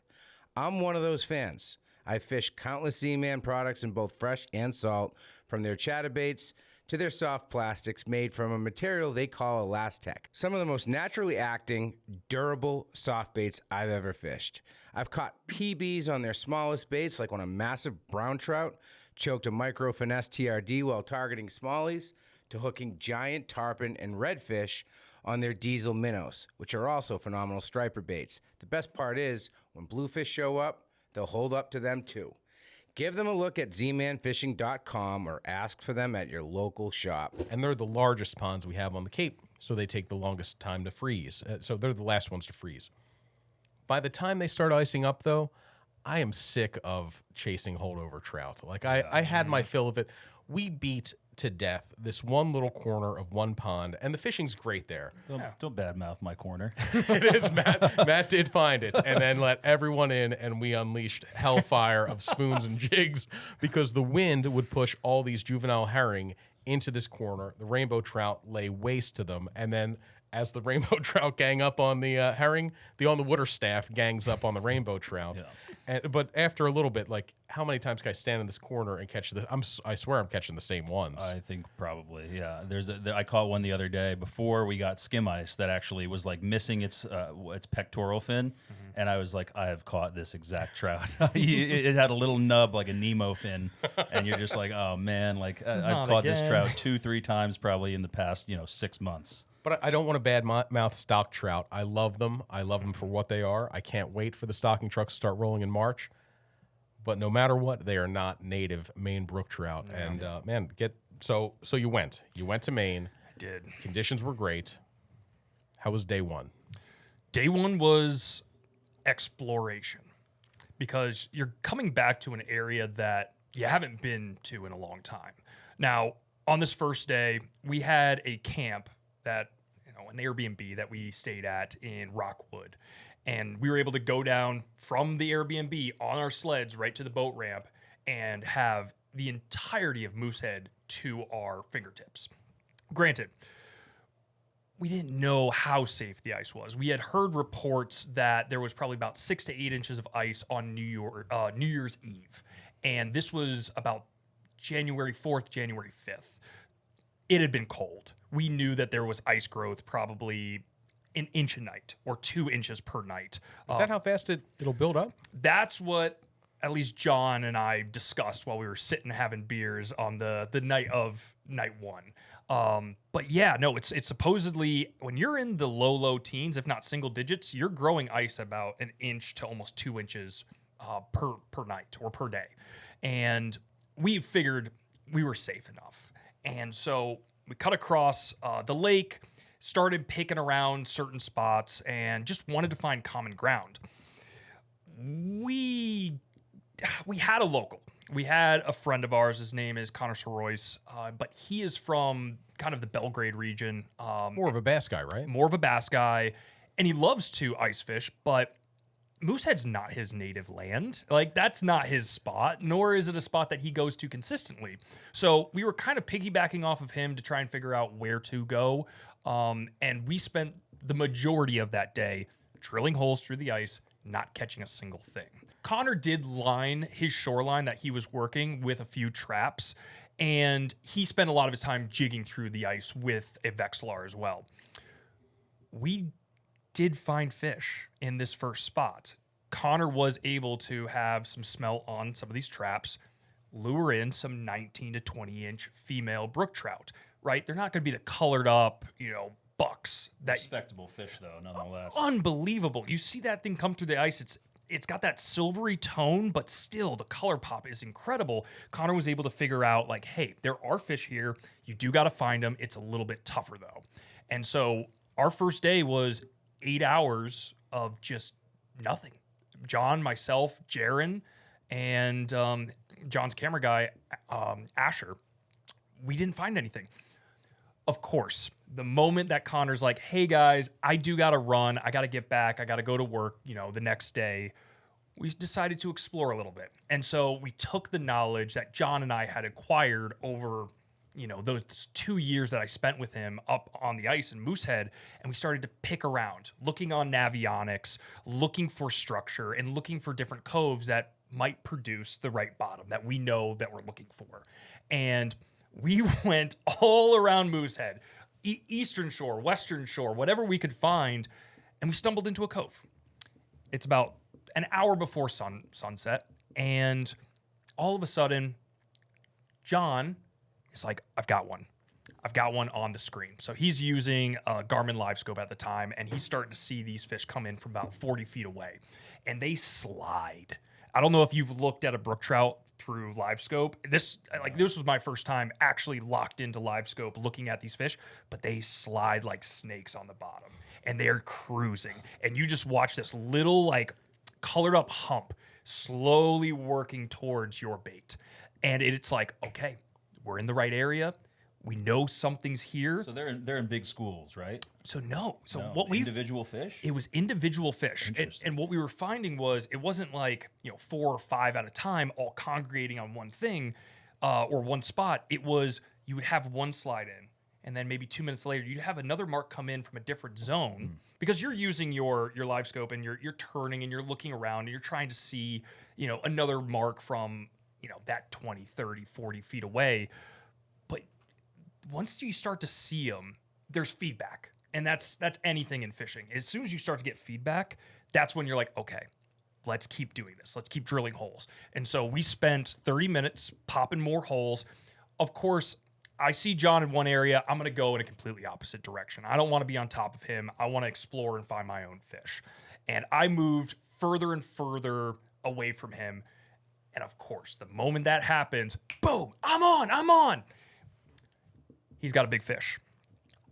Speaker 5: I'm one of those fans. I've fished countless Z-Man products in both fresh and salt, from their chatterbaits to their soft plastics made from a material they call Elastec. Some of the most naturally acting, durable soft baits I've ever fished. I've caught PBs on their smallest baits, like on a massive brown trout, choked a micro finesse TRD while targeting smallies, to hooking giant tarpon and redfish on their diesel minnows, which are also phenomenal striper baits. The best part is, when bluefish show up, they'll hold up to them too. Give them a look at zmanfishing.com or ask for them at your local shop.
Speaker 1: And they're the largest ponds we have on the Cape, so they take the longest time to freeze. So they're the last ones to freeze. By the time they start icing up, though, I am sick of chasing holdover trout. Like, I had my fill of it. We beat to death this one little corner of one pond, and the fishing's great there.
Speaker 2: Don't badmouth my corner.
Speaker 1: It is, Matt. Matt did find it and then let everyone in, and we unleashed hellfire of spoons and jigs because the wind would push all these juvenile herring into this corner. The rainbow trout lay waste to them, and then as the rainbow trout gang up on the herring, the on the water staff gangs up on the rainbow trout. But after a little bit, like, how many times can I stand in this corner and catch I swear I'm catching the same ones.
Speaker 2: I think probably, yeah. I caught one the other day before we got skim ice that actually was like missing its pectoral fin, and I was like, I have caught this exact trout. It had a little nub like a Nemo fin, and you're just like, oh man, like I've caught this trout 2-3 times probably in the past 6 months.
Speaker 1: But I don't want to badmouth stock trout. I love them. I love them for what they are. I can't wait for the stocking trucks to start rolling in March. But no matter what, they are not native Maine brook trout. And man, so you went to Maine.
Speaker 3: I did.
Speaker 1: Conditions were great. How was day one?
Speaker 3: Day one was exploration, because you're coming back to an area that you haven't been to in a long time. Now, on this first day, we had a camp that, an Airbnb that we stayed at in Rockwood. And we were able to go down from the Airbnb on our sleds right to the boat ramp and have the entirety of Moosehead to our fingertips. Granted, we didn't know how safe the ice was. We had heard reports that there was probably about 6 to 8 inches of ice on New Year's Eve. And this was about January 4th, January 5th. It had been cold. We knew that there was ice growth probably an inch a night or 2 inches per night.
Speaker 1: Is that how fast it'll build up?
Speaker 3: That's what at least John and I discussed while we were sitting having beers on the night of night one. But yeah, no, it's supposedly when you're in the low teens, if not single digits, you're growing ice about an inch to almost 2 inches per night or per day. And we figured we were safe enough. And so we cut across the lake, started picking around certain spots, and just wanted to find common ground. We had a local. We had a friend of ours. His name is Connor Sorois, but he is from kind of the Belgrade region.
Speaker 1: More of a bass guy, right?
Speaker 3: More of a bass guy, and he loves to ice fish, but Moosehead's not his native land. Like, that's not his spot, nor is it a spot that he goes to consistently. So we were kind of piggybacking off of him to try and figure out where to go. And we spent the majority of that day drilling holes through the ice, not catching a single thing. Connor did line his shoreline that he was working with a few traps, and he spent a lot of his time jigging through the ice with a Vexilar as well. We did find fish in this first spot. Connor was able to have some smell on some of these traps, lure in some 19 to 20 inch female brook trout, right? They're not going to be the colored up, bucks. That
Speaker 2: Respectable fish, though, nonetheless.
Speaker 3: Unbelievable. You see that thing come through the ice. It's got that silvery tone, but still the color pop is incredible. Connor was able to figure out, like, hey, there are fish here. You do got to find them. It's a little bit tougher, though. And so our first day was 8 hours of just nothing. John, myself, Jaron, and John's camera guy, Asher, we didn't find anything. Of course, the moment that Connor's like, hey guys, I do got to run. I got to get back. I got to go to work, the next day. We decided to explore a little bit. And so we took the knowledge that John and I had acquired over, those 2 years that I spent with him up on the ice in Moosehead, and we started to pick around, looking on Navionics, looking for structure, and looking for different coves that might produce the right bottom that we know that we're looking for. And we went all around Moosehead, Eastern Shore, Western Shore, whatever we could find, and we stumbled into a cove. It's about an hour before sunset, and all of a sudden, John is like, I've got one. I've got one on the screen. So he's using a Garmin live scope at the time, and he's starting to see these fish come in from about 40 feet away, and they slide. I don't know if you've looked at a brook trout through live scope. This was my first time actually locked into live scope looking at these fish, but they slide like snakes on the bottom, and they're cruising. And you just watch this little colored up hump slowly working towards your bait. And it's like, okay, we're in the right area. We know something's here.
Speaker 2: So they're in big schools, right?
Speaker 3: So no. So
Speaker 2: No,
Speaker 3: what we
Speaker 2: individual fish?
Speaker 3: It was individual fish.
Speaker 2: Interesting.
Speaker 3: And what we were finding was it wasn't like, 4 or 5 at a time all congregating on one thing or one spot. It was you would have one slide in, and then maybe 2 minutes later you'd have another mark come in from a different zone because you're using your live scope and you're turning and you're looking around and you're trying to see, another mark from, that 20, 30, 40 feet away. But once you start to see them, there's feedback. And that's anything in fishing. As soon as you start to get feedback, that's when you're like, okay, let's keep doing this. Let's keep drilling holes. And so we spent 30 minutes popping more holes. Of course, I see John in one area. I'm going to go in a completely opposite direction. I don't want to be on top of him. I want to explore and find my own fish. And I moved further and further away from him. And of course, the moment that happens, boom, I'm on. He's got a big fish.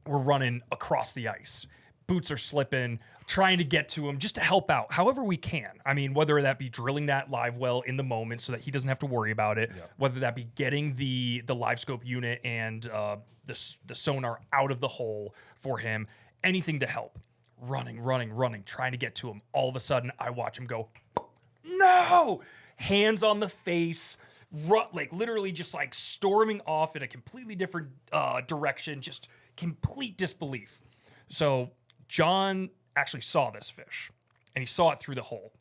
Speaker 3: We're running across the ice. Boots are slipping, trying to get to him just to help out however we can. I mean, whether that be drilling that live well in the moment so that he doesn't have to worry about it, whether that be getting the live scope unit and the sonar out of the hole for him, anything to help. Running, trying to get to him. All of a sudden, I watch him go, no! Hands on the face, literally just storming off in a completely different direction, just complete disbelief. So John actually saw this fish, and he saw it through the hole.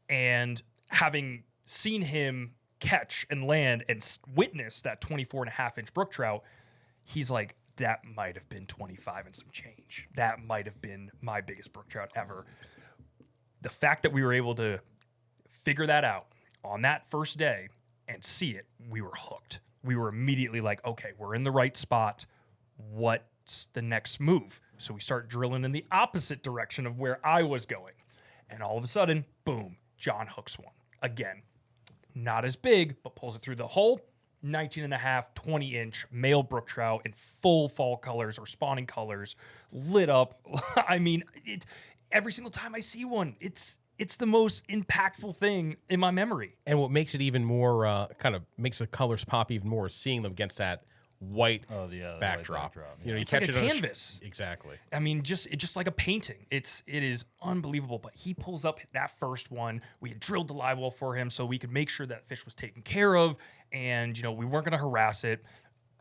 Speaker 3: And having seen him catch and land and witness that 24.5-inch brook trout, he's like, that might have been 25 and some change. That might have been my biggest brook trout ever. The fact that we were able to figure that out on that first day and see it, we were hooked. We were immediately like, okay, we're in the right spot. What's the next move? So we start drilling in the opposite direction of where I was going. And all of a sudden, boom, John hooks one. Again, not as big, but pulls it through the hole. 19.5, 20-inch male brook trout in full fall colors or spawning colors, lit up. I mean, every single time I see one, it's the most impactful thing in my memory.
Speaker 1: And what makes it even more, kind of makes the colors pop even more, is seeing them against that white backdrop. You know, you
Speaker 3: It's
Speaker 1: catch
Speaker 3: like
Speaker 1: it
Speaker 3: a
Speaker 1: on
Speaker 3: canvas.
Speaker 1: Exactly.
Speaker 3: I mean, it's just like a painting. It is unbelievable. But he pulls up that first one. We had drilled the live well for him so we could make sure that fish was taken care of, and you know we weren't going to harass it.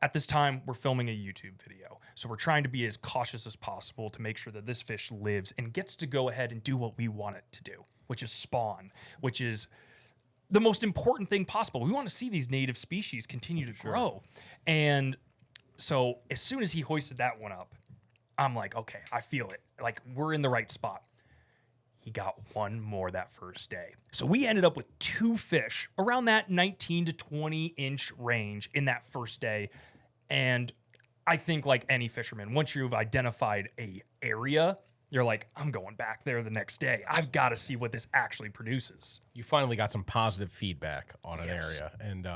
Speaker 3: At this time, we're filming a YouTube video, so we're trying to be as cautious as possible to make sure that this fish lives and gets to go ahead and do what we want it to do, which is spawn, which is the most important thing possible. We want to see these native species continue to grow. And so as soon as he hoisted that one up, I'm like, okay, I feel it. Like, we're in the right spot. He got one more that first day. So we ended up with 2 fish around that 19 to 20-inch range in that first day. And I think like any fisherman, once you've identified a area, you're like, I'm going back there the next day. I've got to see what this actually produces.
Speaker 1: You finally got some positive feedback on an area. And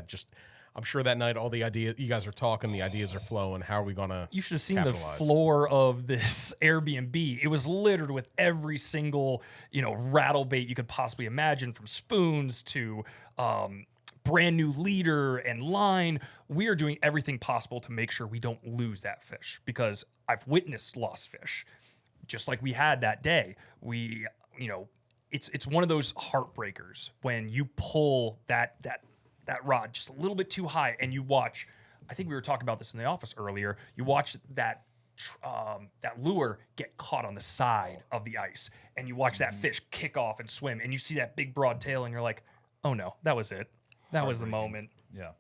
Speaker 1: just I'm sure that night all the ideas, you guys are talking, the ideas are flowing. How are we going to
Speaker 3: You should have seen the floor of this Airbnb. It was littered with every single, rattle bait you could possibly imagine, from spoons to brand new leader and line. We are doing everything possible to make sure we don't lose that fish, because I've witnessed lost fish. Just like we had that day, it's one of those heartbreakers when you pull that rod just a little bit too high and you watch. I think we were talking about this in the office earlier. You watch that lure get caught on the side of the ice, and you watch that fish kick off and swim, and you see that big broad tail, and you're like, "Oh no, that was it. That was the moment."
Speaker 2: Yeah.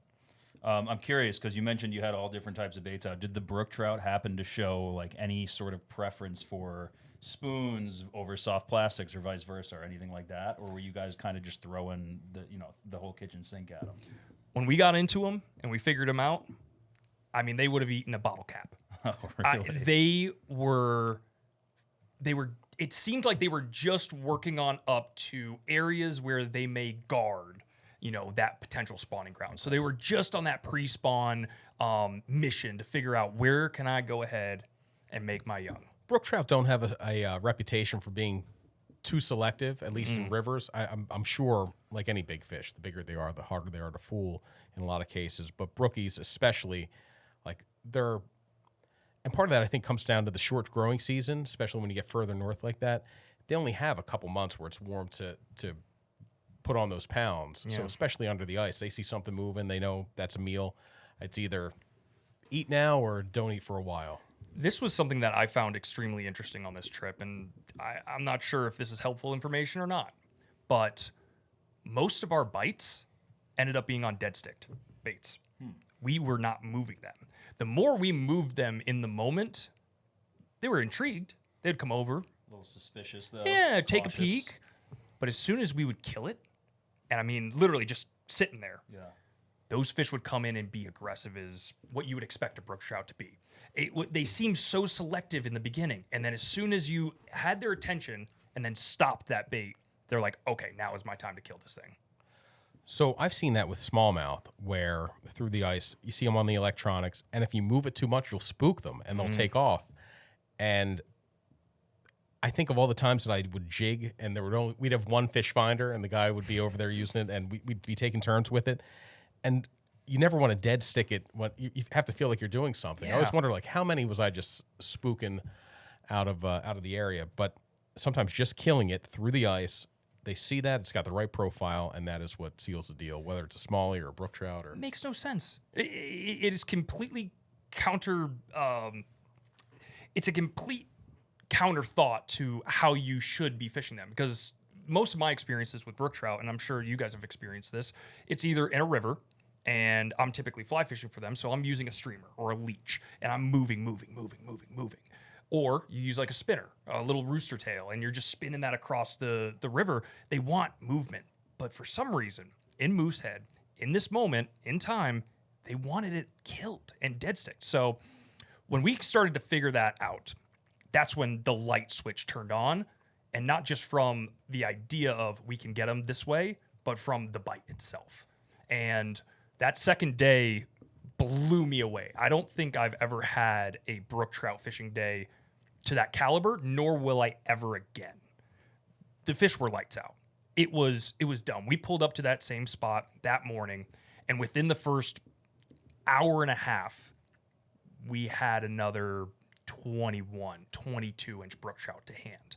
Speaker 2: I'm curious, because you mentioned you had all different types of baits out. Did the brook trout happen to show like any sort of preference for spoons over soft plastics or vice versa or anything like that? Or were you guys kind of just throwing the whole kitchen sink at them?
Speaker 3: When we got into them and we figured them out, I mean, they would have eaten a bottle cap.
Speaker 2: Oh, really?
Speaker 3: It seemed like they were just working on up to areas where they may guard that potential spawning ground. So they were just on that pre-spawn mission to figure out, where can I go ahead and make my young.
Speaker 1: Brook trout don't have a reputation for being too selective, at least in rivers. I'm sure, like any big fish, the bigger they are, the harder they are to fool in a lot of cases. But brookies especially, like and part of that I think comes down to the short growing season, especially when you get further north like that. They only have a couple months where it's warm to put on those pounds. Yeah. So especially under the ice, they see something moving, they know that's a meal. It's either eat now or don't eat for a while.
Speaker 3: This was something that I found extremely interesting on this trip, and I'm not sure if this is helpful information or not, but most of our bites ended up being on dead stick baits. We were not moving them. The more we moved them in the moment, they were intrigued. They'd come over.
Speaker 2: A little suspicious, though.
Speaker 3: Yeah, take a peek. But as soon as we would kill it, and I mean literally just sitting there, those fish would come in and be aggressive as what you would expect a brook trout to be. They seemed so selective in the beginning, and then as soon as you had their attention and then stopped that bait, they're like, okay, now is my time to kill this thing.
Speaker 1: So I've seen that with smallmouth, where through the ice, you see them on the electronics, and if you move it too much, you'll spook them, and they'll take off. And I think of all the times that I would jig, and we'd have one fish finder, and the guy would be over there using it, and we'd be taking turns with it. And you never want to dead stick it. You have to feel like you're doing something. Yeah. I always wonder, like, how many was I just spooking out of the area? But sometimes just killing it through the ice, they see that it's got the right profile, and that is what seals the deal. Whether it's a smallie or a brook trout, or
Speaker 3: it makes no sense. It is completely counter. It's a complete counter thought to how you should be fishing them, because most of my experiences with brook trout, and I'm sure you guys have experienced this, it's either in a river, and I'm typically fly fishing for them, so I'm using a streamer or a leech, and I'm moving. Or you use like a spinner, a little rooster tail, and you're just spinning that across the river. They want movement. But for some reason, in Moosehead, in this moment, in time, they wanted it killed and dead sticked. So when we started to figure that out, that's when the light switch turned on. And not just from the idea of we can get them this way, but from the bite itself. And that second day blew me away. I don't think I've ever had a brook trout fishing day to that caliber, nor will I ever again. The fish were lights out. It was dumb. We pulled up to that same spot that morning, and within the first hour and a half, we had another 21, 22-inch brook trout to hand.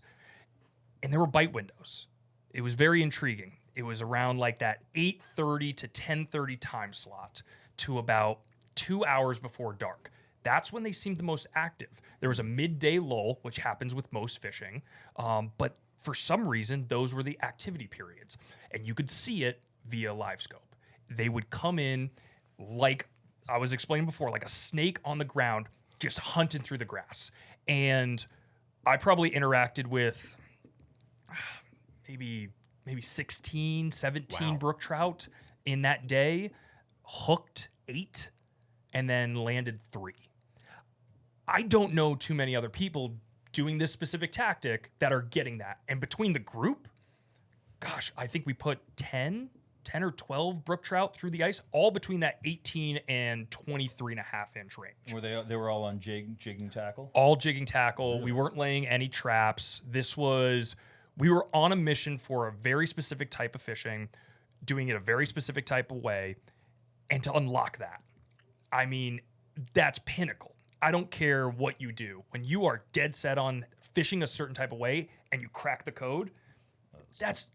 Speaker 3: And there were bite windows. It was very intriguing. It was around like that 8:30 to 10:30 time slot to about 2 hours before dark. That's when they seemed the most active. There was a midday lull, which happens with most fishing, but for some reason, those were the activity periods. And you could see it via live scope. They would come in like I was explaining before, like a snake on the ground, just hunting through the grass. And I probably interacted with maybe 16, 17 brook trout in that day, hooked 8, and then landed 3. I don't know too many other people doing this specific tactic that are getting that. And between the group, gosh, I think we put 10 or 12 brook trout through the ice, all between that 18 and 23.5-inch range.
Speaker 2: Were they were all on jigging tackle?
Speaker 3: All jigging tackle. We weren't laying any traps. We were on a mission for a very specific type of fishing, doing it a very specific type of way, and to unlock that. I mean, that's pinnacle. I don't care what you do. When you are dead set on fishing a certain type of way and you crack the code, that's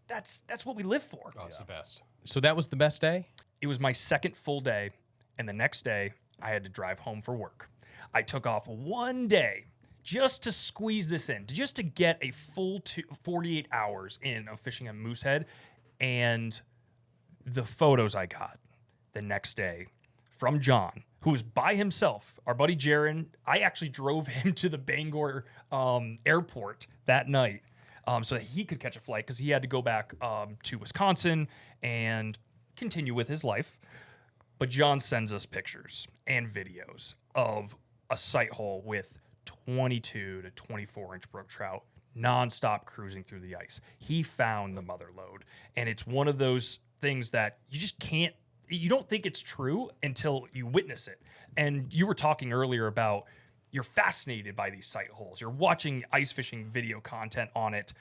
Speaker 3: what we live for.
Speaker 1: Oh, it's the best. So that was the best day?
Speaker 3: It was my second full day, and the next day I had to drive home for work. I took off one day just to squeeze this in, just to get a full 48 hours in of fishing at Moosehead. And the photos I got the next day from John, who was by himself, our buddy Jaron, I actually drove him to the Bangor airport that night so that he could catch a flight because he had to go back to Wisconsin and continue with his life. But John sends us pictures and videos of a sight hole with 22 to 24-inch brook trout nonstop cruising through the ice. He found the mother lode, and it's one of those things that you just can't, you don't think it's true until you witness it. And you were talking earlier about you're fascinated by these sight holes. You're watching ice fishing video content on it.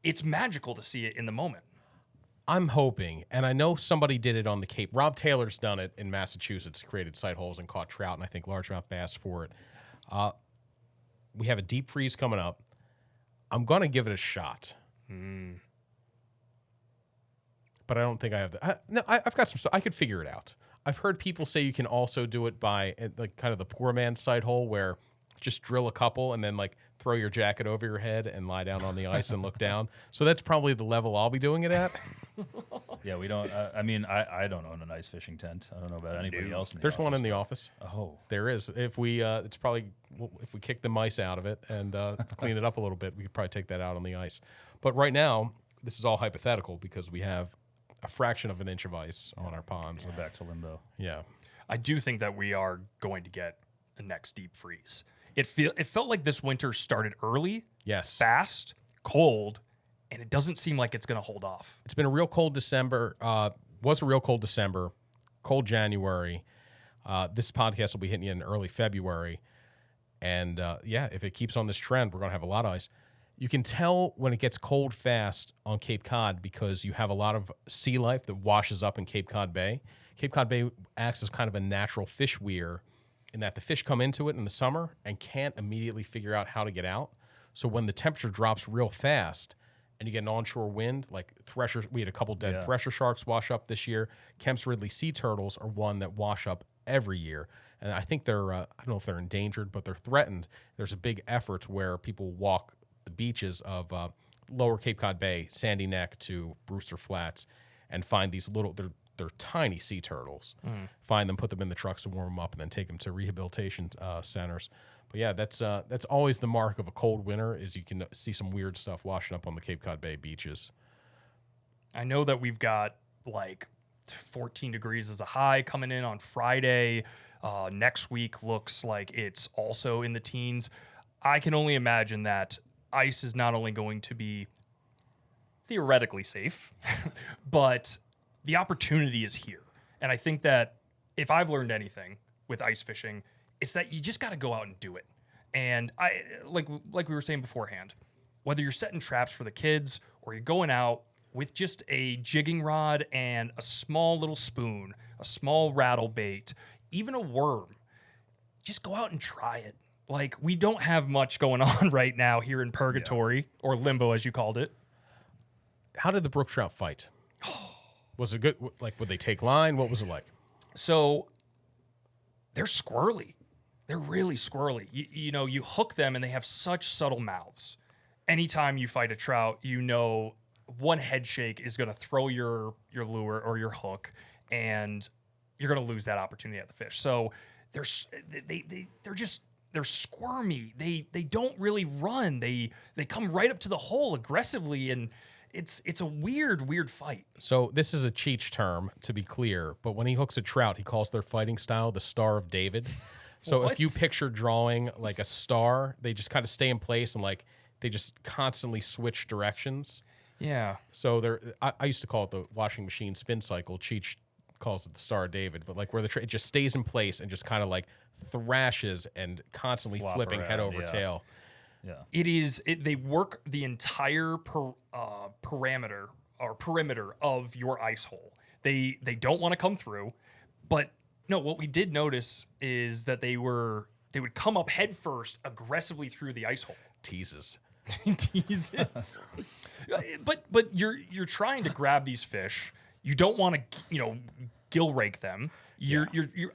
Speaker 3: It's magical to see it in the moment.
Speaker 1: I'm hoping, and I know somebody did it on the Cape. Rob Taylor's done it in Massachusetts, created sight holes and caught trout, and I think largemouth bass for it. We have a deep freeze coming up. I'm going to give it a shot. But I don't think I have the... I've got some stuff. I could figure it out. I've heard people say you can also do it by like kind of the poor man's sight hole where just drill a couple and then like throw your jacket over your head and lie down on the ice and look down. So that's probably the level I'll be doing it at.
Speaker 2: Yeah, we don't... I mean, I don't own an ice fishing tent. I don't know about anybody else in the
Speaker 1: There's
Speaker 2: office,
Speaker 1: one in the office.
Speaker 2: Oh.
Speaker 1: There is. If we, it's probably, if we kick the mice out of it and clean it up a little bit, we could probably take that out on the ice. But right now, this is all hypothetical because we have a fraction of an inch of ice on our ponds.
Speaker 2: We're back to limbo.
Speaker 1: Yeah.
Speaker 3: I do think that we are going to get a next deep freeze. It felt like this winter started early,
Speaker 1: Yes.
Speaker 3: fast, cold, and it doesn't seem like it's going to hold off.
Speaker 1: It's been a real cold December. Was a real cold December, cold January. This podcast will be hitting you in early February. And yeah, if it keeps on this trend, we're going to have a lot of ice. You can tell when it gets cold fast on Cape Cod because you have a lot of sea life that washes up in Cape Cod Bay. Cape Cod Bay acts as kind of a natural fish weir in that the fish come into it in the summer and can't immediately figure out how to get out. So when the temperature drops real fast and you get an onshore wind, like thresher, we had a couple dead thresher sharks wash up this year. Kemp's Ridley sea turtles are one that wash up every year. And I think they're, I don't know if they're endangered, but they're threatened. There's a big effort where people walk the beaches of lower Cape Cod Bay, Sandy Neck to Brewster Flats, and find these little, they're tiny sea turtles. Find them, put them in the trucks to warm them up, and then take them to rehabilitation centers. But yeah, that's always the mark of a cold winter, is you can see some weird stuff washing up on the Cape Cod Bay beaches.
Speaker 3: I know that we've got like 14 degrees as a high coming in on Friday. Next week looks like it's also in the teens. I can only imagine that ice is not only going to be theoretically safe, but the opportunity is here. And I think that if I've learned anything with ice fishing, it's that you just got to go out and do it. And I like we were saying beforehand, whether you're setting traps for the kids or you're going out with just a jigging rod and a small little spoon, a small rattle bait, even a worm, just go out and try it. Like, we don't have much going on right now here in purgatory, or limbo as you called it.
Speaker 1: How did the brook trout fight? Was it good? Like, would they take line? What was it like?
Speaker 3: So they're squirrely. They're really squirrely. You know, you hook them and they have such subtle mouths. Anytime you fight a trout, you know one head shake is going to throw your lure or your hook, and you're going to lose that opportunity at the fish. So they're squirmy. They don't really run. They come right up to the hole aggressively, and it's a weird fight.
Speaker 1: So this is a Cheech term, to be clear, but when he hooks a trout, he calls their fighting style the Star of David. So if you picture drawing like a star, they just kind of stay in place and like they just constantly switch directions.
Speaker 3: Yeah.
Speaker 1: So I used to call it the washing machine spin cycle. Cheech calls it the Star of David, but like where it just stays in place and just kind of like thrashes and constantly
Speaker 2: Flop
Speaker 1: flipping
Speaker 2: around,
Speaker 1: head over
Speaker 2: yeah.
Speaker 1: tail.
Speaker 2: Yeah.
Speaker 3: They work the entire perimeter of your ice hole. They don't want to come through, but no, what we did notice is that they would come up head first aggressively through the ice hole.
Speaker 1: Teases.
Speaker 3: Teases. but you're trying to grab these fish. You don't want to, gill rake them. You're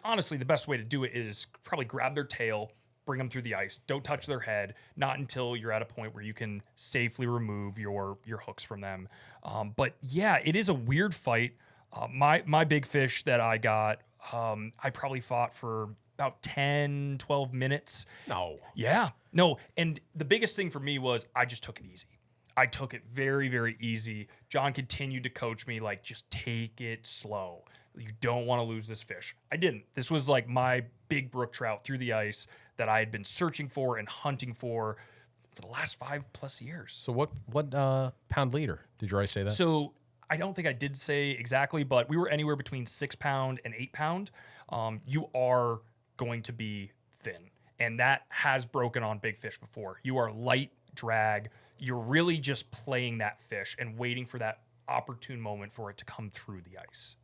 Speaker 3: honestly, the best way to do it is probably grab their tail, bring them through the ice. Don't touch their head. Not until you're at a point where you can safely remove your hooks from them. But yeah, it is a weird fight. My big fish that I got, I probably fought for about 10, 12 minutes.
Speaker 1: No.
Speaker 3: Yeah. No. And the biggest thing for me was I just took it easy. I took it very, very easy. John continued to coach me, like, just take it slow. You don't want to lose this fish. I didn't. This was like my big brook trout through the ice that I had been searching for and hunting for the last 5+ years.
Speaker 1: So what pound leader? Did you already say that?
Speaker 3: So I don't think I did say exactly, but we were anywhere between 6 pound and 8 pound. You are going to be thin, and that has broken on big fish before. You are light drag. You're really just playing that fish and waiting for that opportune moment for it to come through the ice.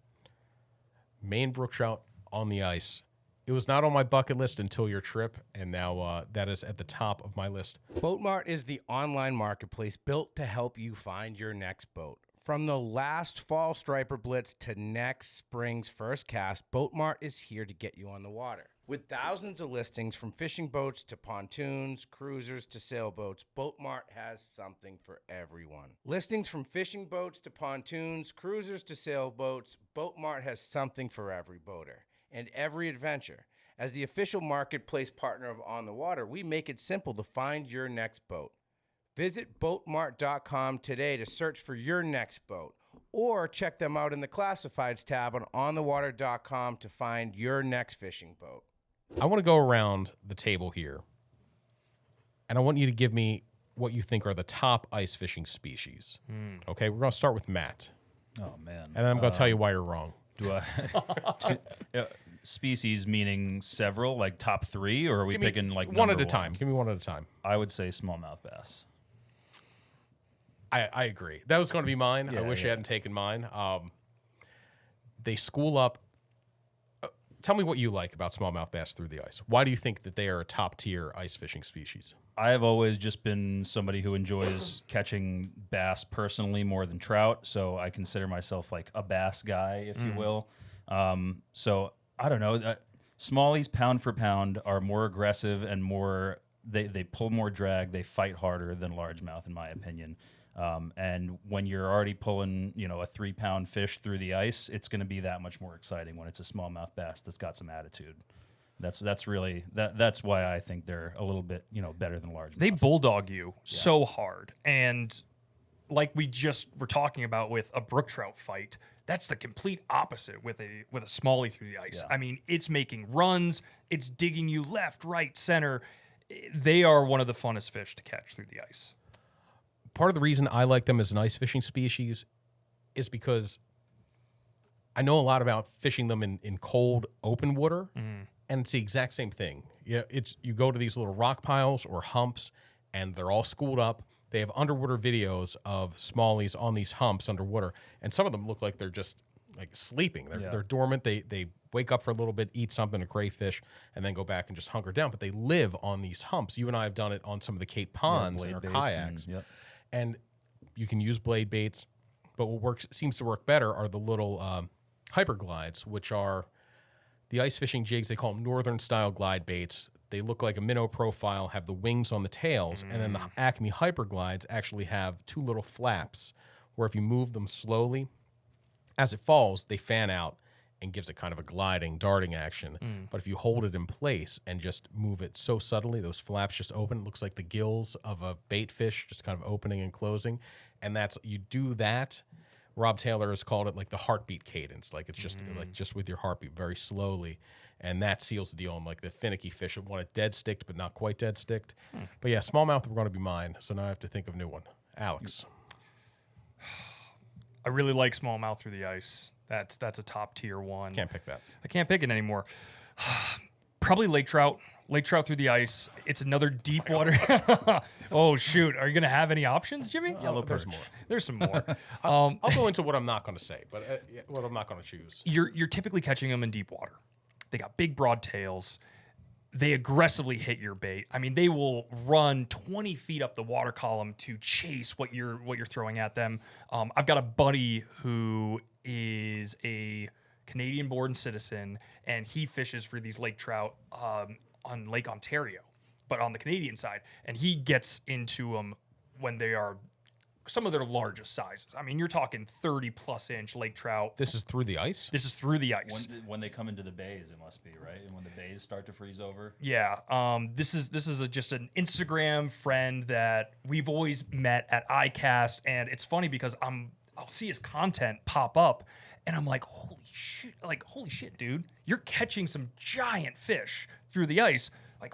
Speaker 1: Maine brook trout on the ice. It was not on my bucket list until your trip, and now that is at the top of my list.
Speaker 5: Boat Mart is the online marketplace built to help you find your next boat. From the last fall striper blitz to next spring's first cast, Boat Mart is here to get you on the water. With thousands of listings from fishing boats to pontoons, cruisers to sailboats, Boat Mart has something for everyone. Listings from fishing boats to pontoons, cruisers to sailboats, Boat Mart has something for every boater and every adventure. As the official marketplace partner of On the Water, we make it simple to find your next boat. Visit boatmart.com today to search for your next boat, or check them out in the classifieds tab on onthewater.com to find your next fishing boat.
Speaker 1: I want to go around the table here, and I want you to give me what you think are the top ice fishing species. Okay, we're going to start with Matt,
Speaker 2: Oh man.
Speaker 1: and then I'm going to tell you why you're wrong.
Speaker 2: Do I? Species meaning several, like top 3, or are we picking like
Speaker 1: one at
Speaker 2: number
Speaker 1: a time? Give me one at a time.
Speaker 2: I would say smallmouth bass.
Speaker 1: I agree. That was going to be mine. I
Speaker 2: Yeah,
Speaker 1: wish you
Speaker 2: yeah.
Speaker 1: hadn't taken mine. They school up. Tell me what you like about smallmouth bass through the ice. Why do you think that they are a top tier ice fishing species?
Speaker 2: I have always just been somebody who enjoys catching bass personally more than trout, so I consider myself like a bass guy, if you will. So I don't know. Smallies, pound for pound, are more aggressive and more. They pull more drag. They fight harder than largemouth, in my opinion. And when you're already pulling, a 3-pound fish through the ice, it's going to be that much more exciting when it's a smallmouth bass that's got some attitude. That's really that's why I think they're a little bit better than largemouth.
Speaker 3: They bulldog you so hard, and like we just were talking about with a brook trout fight, that's the complete opposite with a smallie through the ice.
Speaker 2: Yeah.
Speaker 3: I mean, it's making runs, it's digging you left, right, center. They are one of the funnest fish to catch through the ice.
Speaker 1: Part of the reason I like them as an ice fishing species is because I know a lot about fishing them in cold, open water, and it's the exact same thing. You go to these little rock piles or humps, and they're all schooled up. They have underwater videos of smallies on these humps underwater, and some of them look like they're just like sleeping. They're dormant. They wake up for a little bit, eat something, a crayfish, and then go back and just hunker down. But they live on these humps. You and I have done it on some of the Cape ponds and our kayaks. And you can use blade baits, but what seems to work better are the little hyperglides, which are the ice fishing jigs. They call them northern style glide baits. They look like a minnow profile, have the wings on the tails, and then the Acme hyperglides actually have 2 little flaps where if you move them slowly, as it falls, they fan out and gives it kind of a gliding, darting action. But if you hold it in place and just move it so subtly, those flaps just open. It looks like the gills of a bait fish just kind of opening and closing. And you do that. Rob Taylor has called it like the heartbeat cadence. Like it's just like just with your heartbeat very slowly. And that seals the deal on like the finicky fish that want it dead sticked, but not quite dead sticked. But yeah, smallmouth are going to be mine. So now I have to think of a new one. Alex.
Speaker 3: I really like smallmouth through the ice. That's a top tier one.
Speaker 1: Can't pick that.
Speaker 3: I can't pick it anymore. Probably lake trout. Lake trout through the ice. It's another deep water. Oh shoot! Are you gonna have any options, Jimmy?
Speaker 1: Yellow perch.
Speaker 3: There's some more.
Speaker 1: I'll go into what I'm not going to say, but what I'm not going to choose.
Speaker 3: You're typically catching them in deep water. They got big, broad tails. They aggressively hit your bait. I mean, they will run 20 feet up the water column to chase what you're throwing at them. I've got a buddy who is a Canadian-born citizen, and he fishes for these lake trout on Lake Ontario, but on the Canadian side. And he gets into them when they are some of their largest sizes. I mean, you're talking 30-plus inch lake trout.
Speaker 1: This is through the ice?
Speaker 3: This is through the ice.
Speaker 2: When they come into the bays, it must be, right? And when the bays start to freeze over?
Speaker 3: Yeah. This is just an Instagram friend that we've always met at ICAST, and it's funny because I'll see his content pop up, and I'm like, holy shit, dude. You're catching some giant fish through the ice. Like,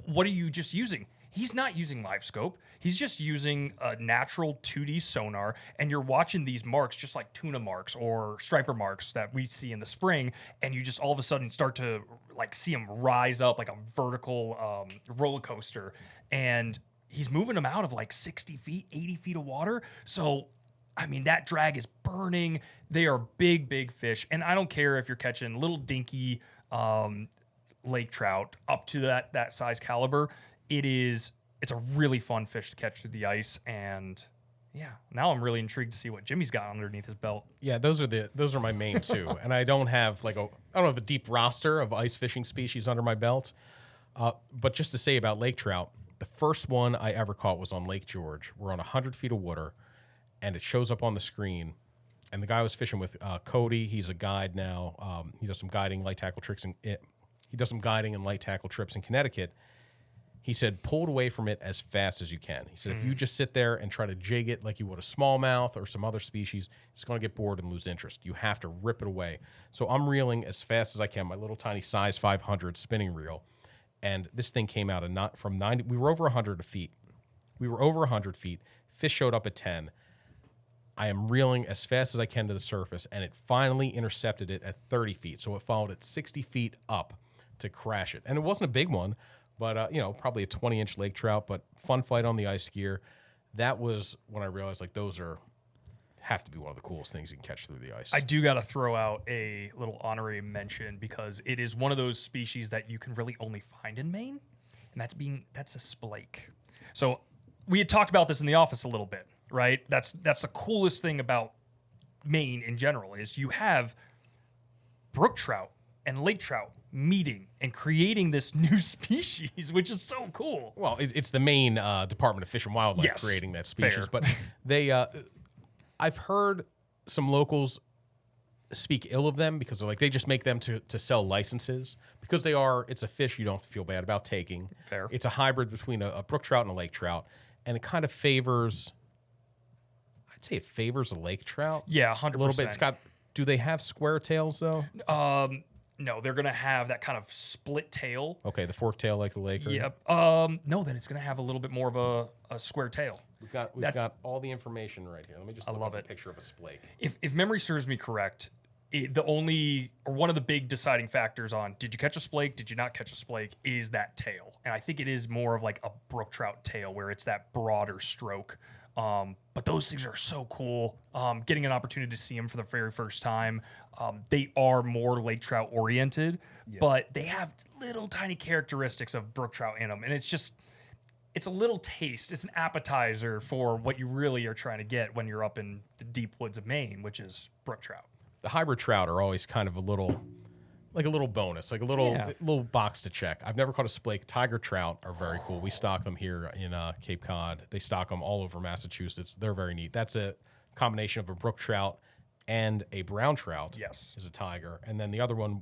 Speaker 3: what are you just using? He's not using live scope. He's just using a natural 2D sonar, and you're watching these marks just like tuna marks or striper marks that we see in the spring, and you just all of a sudden start to like see them rise up like a vertical roller coaster, and he's moving them out of like 60 feet, 80 feet of water. So, I mean, that drag is burning. They are big, big fish, and I don't care if you're catching little dinky lake trout up to that size caliber. It's a really fun fish to catch through the ice, and yeah, now I'm really intrigued to see what Jimmy's got underneath his belt.
Speaker 1: Yeah, those are my main two, and I don't have a deep roster of ice fishing species under my belt. But just to say about lake trout, the first one I ever caught was on Lake George. We're on 100 feet of water, and it shows up on the screen. And the guy I was fishing with, Cody, he's a guide now. He does some guiding, light tackle tricks, he does some guiding and light tackle trips in Connecticut. He said, pull it away from it as fast as you can. He said, if you just sit there and try to jig it like you would a smallmouth or some other species, it's going to get bored and lose interest. You have to rip it away. So I'm reeling as fast as I can, my little tiny size 500 spinning reel. And this thing came out from 90. We were over 100 feet. Fish showed up at 10. I am reeling as fast as I can to the surface, and it finally intercepted it at 30 feet. So it followed it 60 feet up to crash it. And it wasn't a big one, but, probably a 20-inch lake trout, but fun fight on the ice gear. That was when I realized, those have to be one of the coolest things you can catch through the ice.
Speaker 3: I do got to throw out a little honorary mention because it is one of those species that you can really only find in Maine, and that's a splake. So we had talked about this in the office a little bit, right? That's the coolest thing about Maine in general is you have brook trout and lake trout meeting and creating this new species, which is so cool.
Speaker 1: Well, it's the Maine Department of Fish and Wildlife
Speaker 3: Yes,
Speaker 1: creating that species,
Speaker 3: fair.
Speaker 1: but they, I've heard some locals speak ill of them because they're like they just make them to sell licenses because it's a fish you don't have to feel bad about taking.
Speaker 3: Fair.
Speaker 1: It's a hybrid between a brook trout and a lake trout, and it kind of favors. I'd say it favors a lake trout.
Speaker 3: Yeah, 100%.
Speaker 1: A little bit. It's got. Do they have square tails though?
Speaker 3: No, they're gonna have that kind of split tail.
Speaker 1: Okay, the fork tail like the laker.
Speaker 3: Yep. No, then it's gonna have a little bit more of a square tail.
Speaker 1: We've got all the information right here. Let me just look
Speaker 3: love
Speaker 1: up
Speaker 3: it.
Speaker 1: a picture of a splake.
Speaker 3: If memory serves me correct, one of the big deciding factors on did you catch a splake, did you not catch a splake, is that tail. And I think it is more of like a brook trout tail where it's that broader stroke. But those things are so cool. Getting an opportunity to see them for the very first time. They are more lake trout oriented, but they have little tiny characteristics of brook trout in them. And it's a little taste. It's an appetizer for what you really are trying to get when you're up in the deep woods of Maine, which is brook trout.
Speaker 1: The hybrid trout are always kind of a little bonus, like a little box to check. I've never caught a splake. Tiger trout are very cool. We stock them here in Cape Cod. They stock them all over Massachusetts. They're very neat. That's a combination of a brook trout and a brown trout.
Speaker 3: Yes.
Speaker 1: Is a tiger. And then the other one,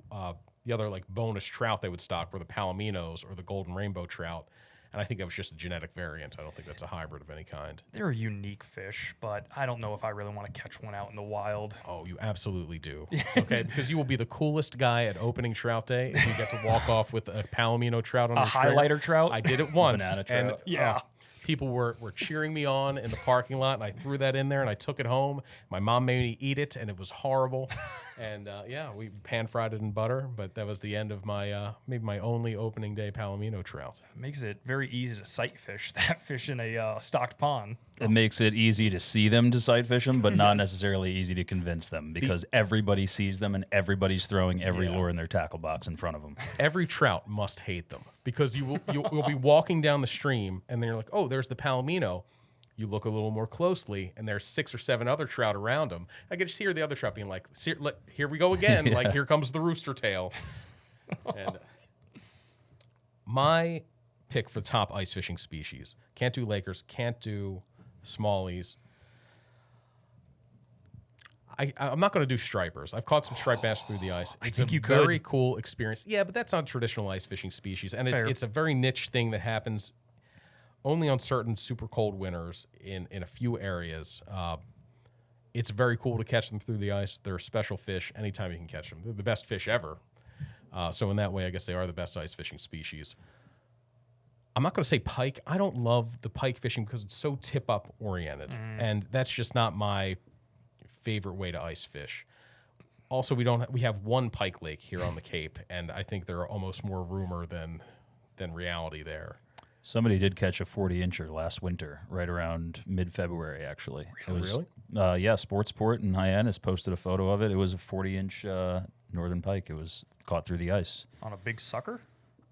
Speaker 1: the other like bonus trout they would stock were the palominos or the golden rainbow trout. And I think that was just a genetic variant. I don't think that's a hybrid of any kind.
Speaker 3: They're a unique fish, but I don't know if I really want to catch one out in the wild.
Speaker 1: Oh, you absolutely do. Okay, because you will be the coolest guy at opening trout day if you get to walk off with a palomino trout on
Speaker 3: A
Speaker 1: your string.
Speaker 3: highlighter trout?
Speaker 1: I did it once.
Speaker 2: Banana
Speaker 1: and,
Speaker 2: trout.
Speaker 3: Yeah.
Speaker 1: people were cheering me on in the parking lot, and I threw that in there, and I took it home. My mom made me eat it, and it was horrible. And, we pan-fried it in butter, but that was the end of my maybe my only opening day palomino trout.
Speaker 3: It makes it very easy to sight fish that fish in a stocked pond.
Speaker 2: It makes it easy to see them to sight fish them, but not necessarily easy to convince them because everybody sees them and everybody's throwing every lure in their tackle box in front of them.
Speaker 1: Every trout must hate them because you'll be walking down the stream, and then you're like, oh, there's the palomino. You look a little more closely, and there's 6 or 7 other trout around them. I could just hear the other trout being like, here we go again. Like, here comes the rooster tail. And my pick for top ice fishing species. Can't do Lakers, can't do smallies. I'm not going to do stripers. I've caught some striped bass through the ice. It's a very cool experience. Yeah, but that's not a traditional ice fishing species. And it's a very niche thing that happens only on certain super cold winters in a few areas. It's very cool to catch them through the ice. They're a special fish anytime you can catch them. They're the best fish ever. So in that way, I guess they are the best ice fishing species. I'm not going to say pike. I don't love the pike fishing because it's so tip-up oriented. And that's just not my favorite way to ice fish. Also, we have one pike lake here on the Cape, and I think there are almost more rumor than reality there.
Speaker 2: Somebody did catch a 40-incher last winter, right around mid-February, actually.
Speaker 1: Really?
Speaker 2: Yeah, Sportsport in Hyannis posted a photo of it. It was a 40-inch northern pike. It was caught through the ice.
Speaker 3: On a big sucker?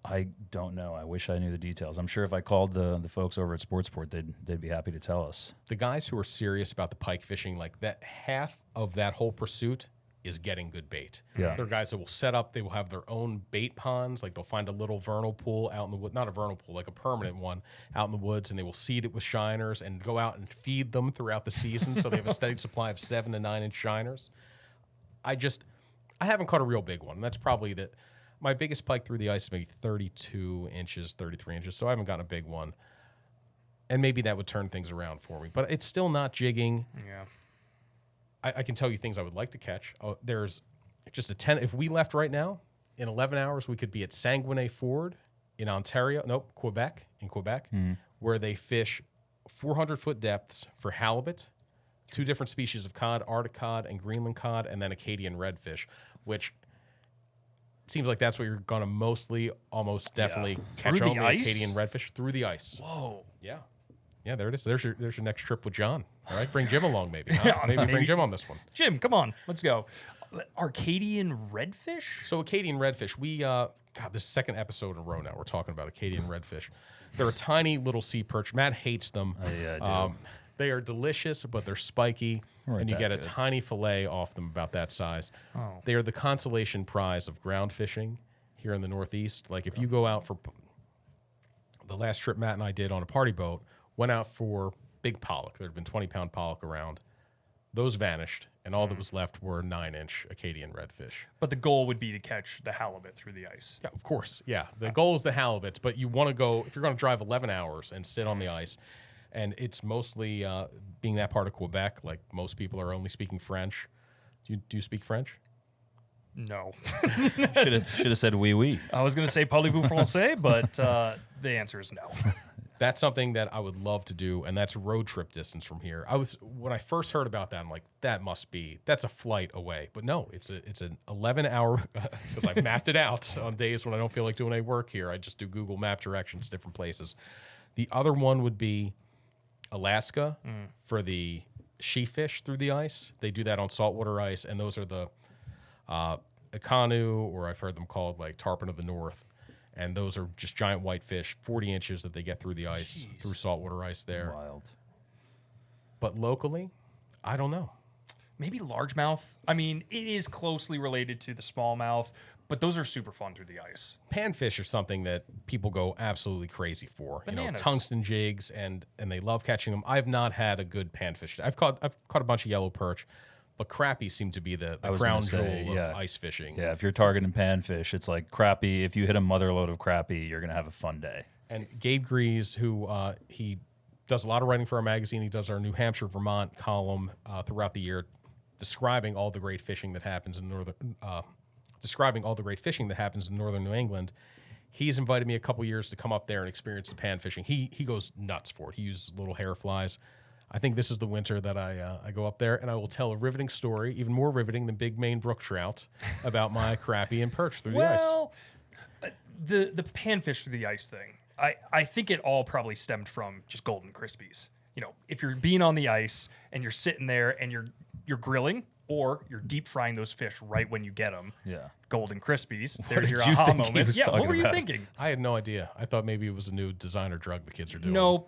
Speaker 2: I don't know. I wish I knew the details. I'm sure if I called the folks over at Sportsport, they'd be happy to tell us.
Speaker 1: The guys who are serious about the pike fishing, like that, half of that whole pursuit is getting good bait.
Speaker 2: Yeah.
Speaker 1: There are guys that will set up, they will have their own bait ponds, like they'll find a little vernal pool out in the woods, not a vernal pool, like a permanent one out in the woods, and they will seed it with shiners and go out and feed them throughout the season so they have a steady supply of 7 to 9 inch shiners. I haven't caught a real big one. That's probably my biggest pike through the ice is maybe 32 inches, 33 inches, so I haven't gotten a big one. And maybe that would turn things around for me. But it's still not jigging.
Speaker 3: Yeah.
Speaker 1: I can tell you things I would like to catch. There's just if we left right now, in 11 hours, we could be at Sanguinet Ford in Quebec, where they fish 400-foot depths for halibut, 2 different species of cod, Arctic cod and Greenland cod, and then Acadian redfish, which seems like that's what you're going to almost definitely catch
Speaker 3: Through
Speaker 1: on
Speaker 3: the
Speaker 1: the
Speaker 3: ice?
Speaker 1: Acadian redfish through the ice.
Speaker 3: Whoa.
Speaker 1: Yeah. Yeah, there it is. There's your next trip with John. All right, bring Jim along maybe. Huh? Maybe bring Jim on this one.
Speaker 3: Jim, come on. Let's go. Arcadian redfish?
Speaker 1: So Acadian redfish, this is the second episode in a row now we're talking about Acadian redfish. They're a tiny little sea perch. Matt hates them.
Speaker 2: Yeah, I do.
Speaker 1: They are delicious, but they're spiky, and you get a tiny fillet off them about that size.
Speaker 3: Oh.
Speaker 1: They are the consolation prize of ground fishing here in the Northeast. Like if you go out for the last trip Matt and I did on a party boat, went out for big pollock. There had been 20-pound pollock around. Those vanished, and all that was left were 9-inch Acadian redfish.
Speaker 3: But the goal would be to catch the halibut through the ice.
Speaker 1: Yeah, of course. Yeah, the goal is the halibut, but you want to go, if you're going to drive 11 hours and sit on the ice, and it's mostly being that part of Quebec, like most people are only speaking French. Do you speak French?
Speaker 3: No.
Speaker 2: Should have said oui oui.
Speaker 3: I was going to say parlez-vous français, but the answer is no.
Speaker 1: That's something that I would love to do, and that's road trip distance from here. When I first heard about that, I'm like, that's a flight away. But no, it's an 11-hour, because I've mapped it out on days when I don't feel like doing any work here. I just do Google Map directions, different places. The other one would be Alaska for the sheafish through the ice. They do that on saltwater ice, and those are the Ikanu, or I've heard them called like tarpon of the north. And those are just giant whitefish, 40 inches that they get through the ice, through saltwater ice there.
Speaker 2: Wild.
Speaker 1: But locally, I don't know.
Speaker 3: Maybe largemouth. I mean, it is closely related to the smallmouth, but those are super fun through the ice.
Speaker 1: Panfish are something that people go absolutely crazy for.
Speaker 3: Bananas.
Speaker 1: You know, tungsten jigs, and they love catching them. I've not had a good panfish. I've caught a bunch of yellow perch, but crappie seem to be the crown jewel of ice fishing.
Speaker 2: Yeah, if you're targeting panfish, it's like crappie. If you hit a mother load of crappie, you're going to have a fun day.
Speaker 1: And Gabe Grease, who he does a lot of writing for our magazine. He does our New Hampshire, Vermont column throughout the year, describing all the great fishing that happens in northern New England. He's invited me a couple years to come up there and experience the pan fishing. He goes nuts for it. He uses little hair flies. I think this is the winter that I go up there, and I will tell a riveting story, even more riveting than big Maine brook trout, about my crappie and perch through the ice.
Speaker 3: Well, the panfish through the ice thing, I think it all probably stemmed from just Golden Crispies. You know, if you're being on the ice and you're sitting there and you're grilling or you're deep frying those fish right when you get them.
Speaker 2: Yeah.
Speaker 3: Golden Crispies.
Speaker 2: What
Speaker 3: There's
Speaker 2: did
Speaker 3: your
Speaker 2: you
Speaker 3: aha
Speaker 2: think he
Speaker 3: moment.
Speaker 2: was
Speaker 3: Yeah, what
Speaker 2: talking
Speaker 3: were you
Speaker 2: about?
Speaker 3: thinking?
Speaker 1: I had no idea. I thought maybe it was a new designer drug the kids are doing.
Speaker 3: No.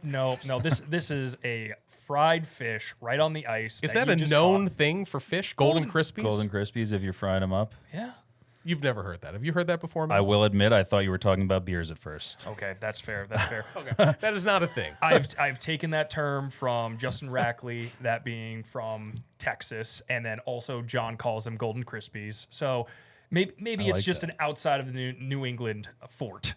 Speaker 3: This is a fried fish right on the ice.
Speaker 1: Is that
Speaker 3: you
Speaker 1: a
Speaker 3: just
Speaker 1: known
Speaker 3: caught.
Speaker 1: thing for fish? Golden Crispies?
Speaker 2: Golden Crispies, if you're frying them up.
Speaker 3: Yeah.
Speaker 1: You've never heard that. Have you heard that before, Matt?
Speaker 2: I will admit, I thought you were talking about beers at first.
Speaker 3: Okay, that's fair.
Speaker 1: Okay. That is not a thing.
Speaker 3: I've taken that term from Justin Rackley, that being from Texas, and then also John calls them Golden Crispies. So maybe it's
Speaker 2: like
Speaker 3: just
Speaker 2: that.
Speaker 3: an outside of the New England fort.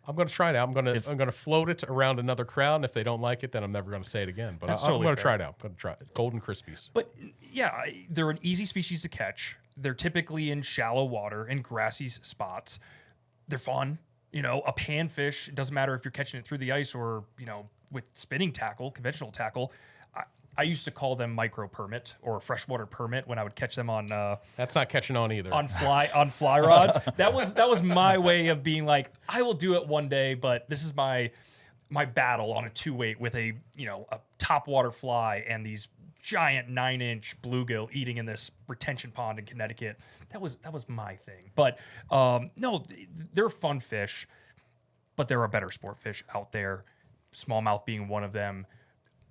Speaker 1: I'm going to try it out. I'm going to float it around another crowd, and if they don't like it, then I'm never going to say it again. But
Speaker 3: That's
Speaker 1: I'm
Speaker 3: totally
Speaker 1: going to
Speaker 3: fair.
Speaker 1: try it out. I'm going to try it. Golden Crispies.
Speaker 3: But yeah, they're an easy species to catch. They're typically in shallow water and grassy spots. They're fun. You know, a panfish, it doesn't matter if you're catching it through the ice or, you know, with spinning tackle, conventional tackle. I used to call them micro permit or freshwater permit when I would catch them on
Speaker 1: That's not catching on either.
Speaker 3: on fly rods. That was my way of being like, I will do it one day, but this is my battle on a 2-weight with a top water fly and these giant 9-inch bluegill eating in this retention pond in Connecticut. That was my thing. But no, they're fun fish, but there are better sport fish out there. Smallmouth being one of them.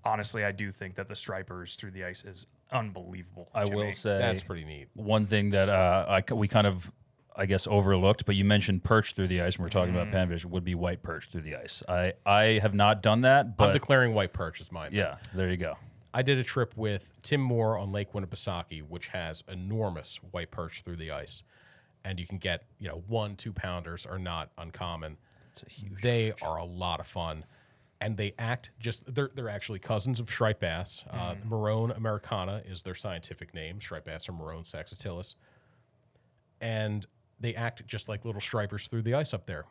Speaker 3: Honestly, I do think that the stripers through the ice is unbelievable.
Speaker 2: I
Speaker 3: Jimmy.
Speaker 2: will say
Speaker 1: That's pretty neat.
Speaker 2: one thing that we kind of, I guess, overlooked, but you mentioned perch through the ice, and we're talking about panfish, would be white perch through the ice. I have not done that, but
Speaker 1: I'm declaring white perch as mine.
Speaker 2: yeah, there you go.
Speaker 1: I did a trip with Tim Moore on Lake Winnipesaukee, which has enormous white perch through the ice. And you can get, 1-2 pounders are not uncommon.
Speaker 2: It's a huge.
Speaker 1: They are a lot of fun. And they act they're actually cousins of striped bass. Morone americana is their scientific name. Striped bass are Morone saxatilis. And they act just like little stripers through the ice up there.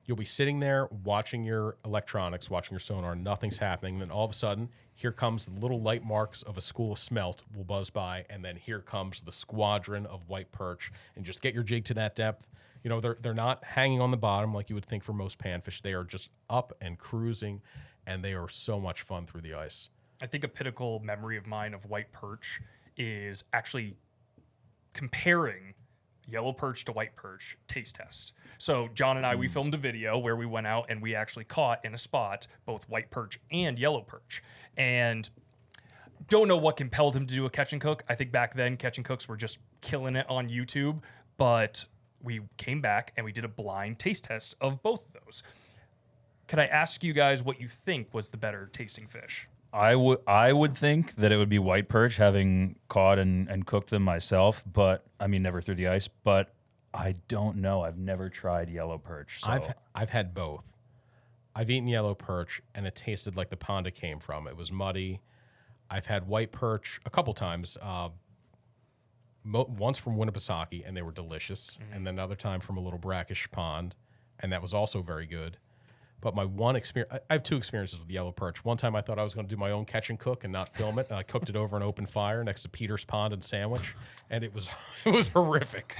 Speaker 1: You'll be sitting there watching your electronics, watching your sonar, nothing's happening. And then all of a sudden, here comes the little light marks of a school of smelt will buzz by, and then here comes the squadron of white perch. And just get your jig to that depth. They're not hanging on the bottom like you would think for most panfish. They are just up and cruising, and they are so much fun through the ice.
Speaker 3: I think a pinnacle memory of mine of white perch is actually comparing yellow perch to white perch taste test. So John and I, we filmed a video where we went out and we actually caught in a spot both white perch and yellow perch. And don't know what compelled him to do a catch and cook. I think back then catch and cooks were just killing it on YouTube, but we came back and we did a blind taste test of both of those. Could I ask you guys what you think was the better tasting fish?
Speaker 2: I would think that it would be white perch, having caught and cooked them myself, but I mean, never through the ice. But I don't know. I've never tried yellow perch. So.
Speaker 1: I've had both. I've eaten yellow perch, and it tasted like the pond it came from. It was muddy. I've had white perch a couple times. Once from Winnipesaukee, and they were delicious, and then another time from a little brackish pond, and that was also very good. But my one experience, I have two experiences with yellow perch. One time I thought I was going to do my own catch and cook and not film it, and I cooked it over an open fire next to Peter's Pond and Sandwich, and it was horrific.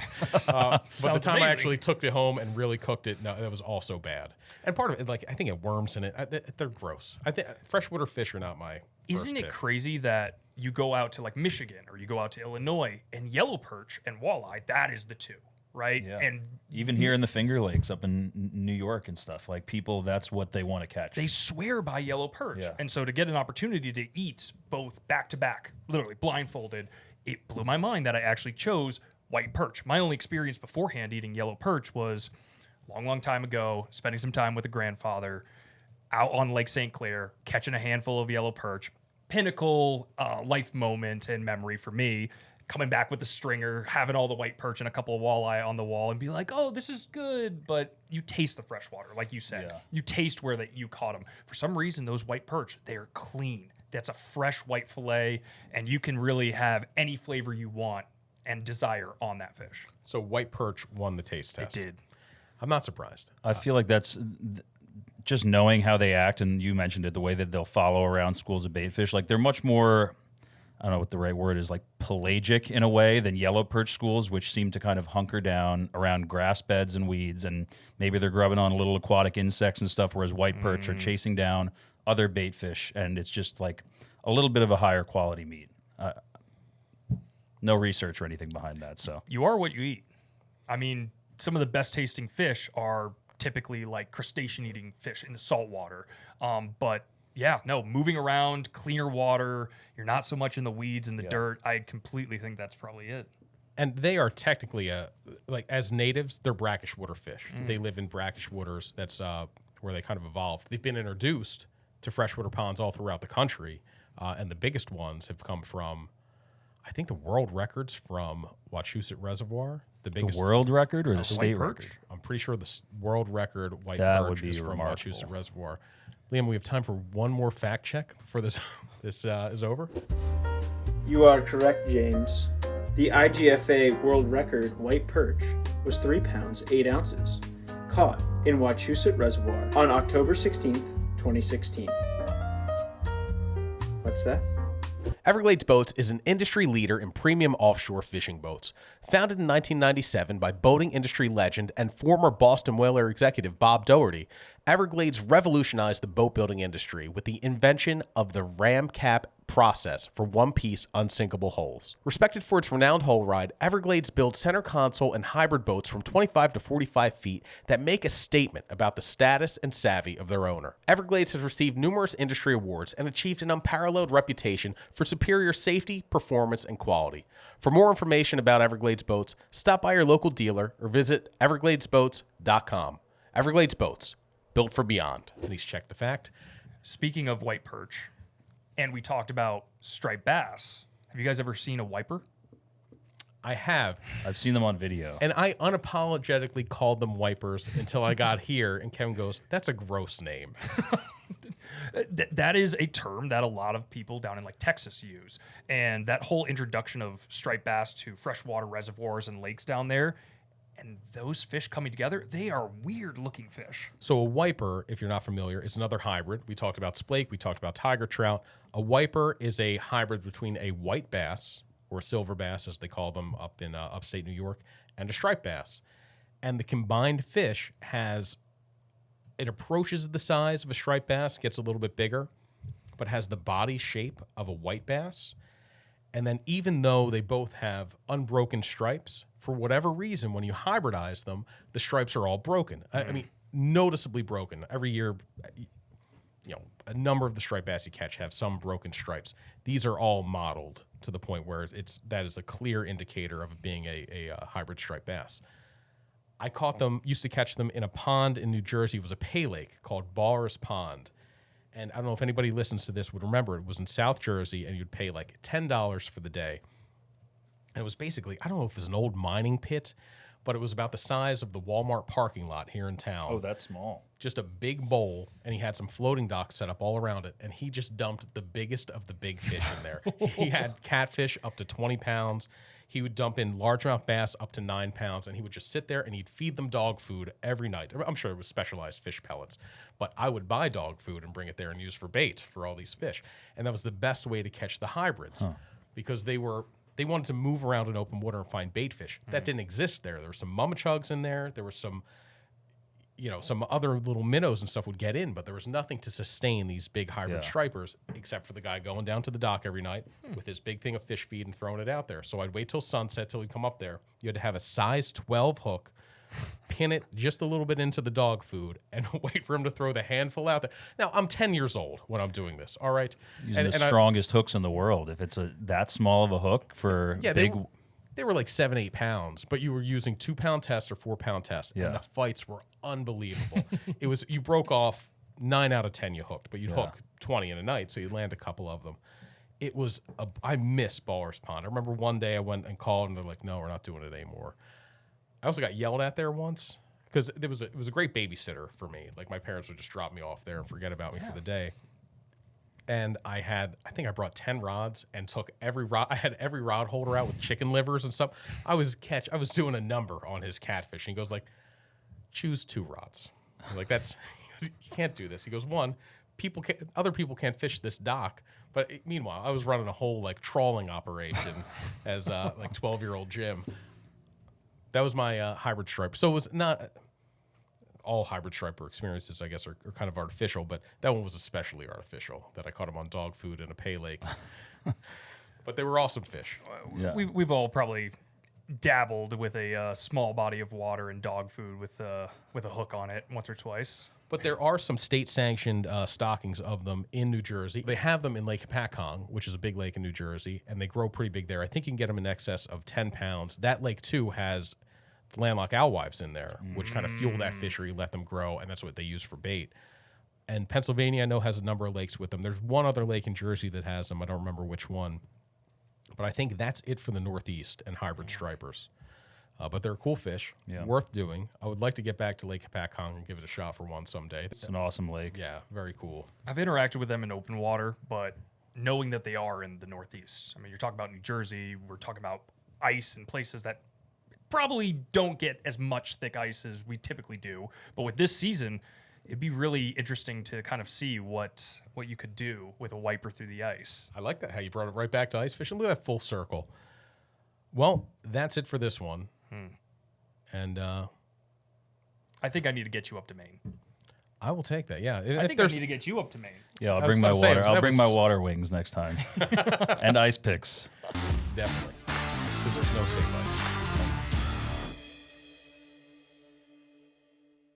Speaker 1: But the time I actually took it home and really cooked it, no, it was also bad. And part of it, like I think it had worms in it. They're gross. I think freshwater fish are not my.
Speaker 3: Isn't it crazy that you go out to like Michigan or you go out to Illinois and yellow perch and walleye, that is the two, right?
Speaker 2: Yeah.
Speaker 3: And
Speaker 2: even here in the Finger Lakes up in New York and stuff, like people, that's what they want to catch.
Speaker 3: they swear by yellow perch.
Speaker 2: Yeah.
Speaker 3: And so to get an opportunity to eat both back to back, literally blindfolded, it blew my mind that I actually chose white perch. My only experience beforehand eating yellow perch was a long time ago, spending some time with a grandfather out on Lake St. Clair, catching a handful of yellow perch. Pinnacle life moment and memory for me, coming back with the stringer, having all the white perch and a couple of walleye on the wall and be like, oh, this is good. But you taste the freshwater, like you said.
Speaker 2: Yeah.
Speaker 3: You taste where that you caught them. For some reason, those white perch, they are clean. That's a fresh white fillet, and you can really have any flavor you want and desire on that fish.
Speaker 1: So white perch won the taste test.
Speaker 3: It did.
Speaker 1: I'm not surprised.
Speaker 2: I feel like that's just knowing how they act, and you mentioned it, the way that they'll follow around schools of bait fish. Like they're much more, I don't know what the right word is, like pelagic in a way than yellow perch schools, which seem to kind of hunker down around grass beds and weeds, and maybe they're grubbing on little aquatic insects and stuff, whereas white perch are chasing down other bait fish, and it's just like a little bit of a higher quality meat. No research or anything behind that. So
Speaker 3: You are what you eat. I mean, some of the best tasting fish are typically like crustacean eating fish in the salt water. But yeah, no, moving around, cleaner water, you're not so much in the weeds and the dirt. I completely think that's probably it.
Speaker 1: And they are technically like as natives, they're brackish water fish. They live in brackish waters. That's where they kind of evolved. They've been introduced to freshwater ponds all throughout the country, and the biggest ones have come from, I think, the world records from Wachusett Reservoir. The biggest
Speaker 2: world record or the state
Speaker 1: white perch.
Speaker 2: record?
Speaker 1: I'm pretty sure the world record white
Speaker 2: That
Speaker 1: perch
Speaker 2: would be
Speaker 1: is from
Speaker 2: remarkable.
Speaker 1: Wachusett Reservoir. Liam, we have time for one more fact check before this is over.
Speaker 4: You are correct, James. The IGFA world record white perch was 3 pounds 8 ounces, caught in Wachusett Reservoir on October 16th, 2016. What's that?
Speaker 1: Everglades Boats is an industry leader in premium offshore fishing boats. Founded in 1997 by boating industry legend and former Boston Whaler executive Bob Doherty, Everglades revolutionized the boat building industry with the invention of the ram cap process for one-piece unsinkable hulls. Respected for its renowned hull ride, Everglades builds center console and hybrid boats from 25 to 45 feet that make a statement about the status and savvy of their owner. Everglades has received numerous industry awards and achieved an unparalleled reputation for superior safety, performance, and quality. For more information about Everglades Boats, stop by your local dealer or visit evergladesboats.com. Everglades Boats, built for beyond. And he's checked the fact.
Speaker 3: Speaking of white perch, and we talked about striped bass, have you guys ever seen a wiper?
Speaker 1: I have.
Speaker 2: I've seen them on video.
Speaker 1: And I unapologetically called them wipers until I got here, and Kevin goes, that's a gross name.
Speaker 3: That is a term that a lot of people down in like Texas use. And that whole introduction of striped bass to freshwater reservoirs and lakes down there, and those fish coming together, they are weird looking fish.
Speaker 1: So a wiper, if you're not familiar, is another hybrid. We talked about splake, we talked about tiger trout. A wiper is a hybrid between a white bass, or silver bass as they call them up in upstate New York, and a striped bass. And the combined fish it approaches the size of a striped bass, gets a little bit bigger, but has the body shape of a white bass. And then even though they both have unbroken stripes, for whatever reason, when you hybridize them, the stripes are all broken. I mean, noticeably broken. Every year, a number of the striped bass you catch have some broken stripes. These are all modeled to the point where that is a clear indicator of it being a hybrid striped bass. I used to catch them in a pond in New Jersey. It was a pay lake called Ballers Pond. And I don't know if anybody listens to this would remember, it was in South Jersey, and you'd pay like $10 for the day. And it was basically, I don't know if it was an old mining pit, but it was about the size of the Walmart parking lot here in town.
Speaker 2: Oh, that's small.
Speaker 1: Just a big bowl, and he had some floating docks set up all around it, and he just dumped the biggest of the big fish in there. He had catfish up to 20 pounds. He would dump in largemouth bass up to 9 pounds, and he would just sit there and he'd feed them dog food every night. I'm sure it was specialized fish pellets, but I would buy dog food and bring it there and use for bait for all these fish. And that was the best way to catch the hybrids because they wanted to move around in open water and find bait fish. That didn't exist there. There were some mummichugs in there. There were some other little minnows and stuff would get in, but there was nothing to sustain these big hybrid stripers except for the guy going down to the dock every night with his big thing of fish feed and throwing it out there. So I'd wait till sunset till he'd come up there. You had to have a size 12 hook, pin it just a little bit into the dog food, and wait for him to throw the handful out there. Now, I'm 10 years old when I'm doing this, all right?
Speaker 2: Using the strongest hooks in the world. If it's that small of a hook for big...
Speaker 1: They were like 7-8 pounds, but you were using 2-pound tests or 4-pound tests, and the fights were unbelievable. You broke off 9 out of 10 you hooked, but you'd hook 20 in a night, so you'd land a couple of them. I miss Ballers Pond. I remember one day I went and called, and they're like, no, we're not doing it anymore. I also got yelled at there once because it was a great babysitter for me. Like my parents would just drop me off there and forget about me for the day. And I think I brought 10 rods and took every rod. I had every rod holder out with chicken livers and stuff. I was doing a number on his catfish. And he goes like, choose 2 rods. I'm like, you can't do this. He goes, one, other people can't fish this dock. But meanwhile, I was running a whole like trawling operation as like 12-year-old Jim. That was my hybrid stripe. So it was not all hybrid striper experiences, I guess, are kind of artificial, but that one was especially artificial, that I caught him on dog food in a pay lake. But they were awesome fish.
Speaker 3: Yeah. We've all probably dabbled with a small body of water and dog food with a hook on it once or twice.
Speaker 1: But there are some state-sanctioned stockings of them in New Jersey. They have them in Lake Hopatcong, which is a big lake in New Jersey, and they grow pretty big there. I think you can get them in excess of 10 pounds. That lake, too, has landlocked alewives in there, which kind of fuel that fishery, let them grow, and that's what they use for bait. And Pennsylvania, I know, has a number of lakes with them. There's one other lake in Jersey that has them. I don't remember which one. But I think that's it for the Northeast and hybrid stripers. But they're a cool fish, worth doing. I would like to get back to Lake Hopatcong and give it a shot for one someday.
Speaker 2: It's an awesome lake.
Speaker 1: Yeah, very cool.
Speaker 3: I've interacted with them in open water, but knowing that they are in the Northeast. I mean, you're talking about New Jersey. We're talking about ice in places that probably don't get as much thick ice as we typically do. But with this season, it'd be really interesting to kind of see what you could do with a wiper through the ice.
Speaker 1: I like that, how you brought it right back to ice fishing. Look at that full circle. Well, that's it for this one. And
Speaker 3: I think I need to get you up to Maine.
Speaker 1: I will take that, yeah.
Speaker 3: I think I need to get you up to Maine.
Speaker 2: Yeah, I'll bring my water. I'll bring my water wings next time. And ice picks.
Speaker 1: Definitely. Because there's no safe ice.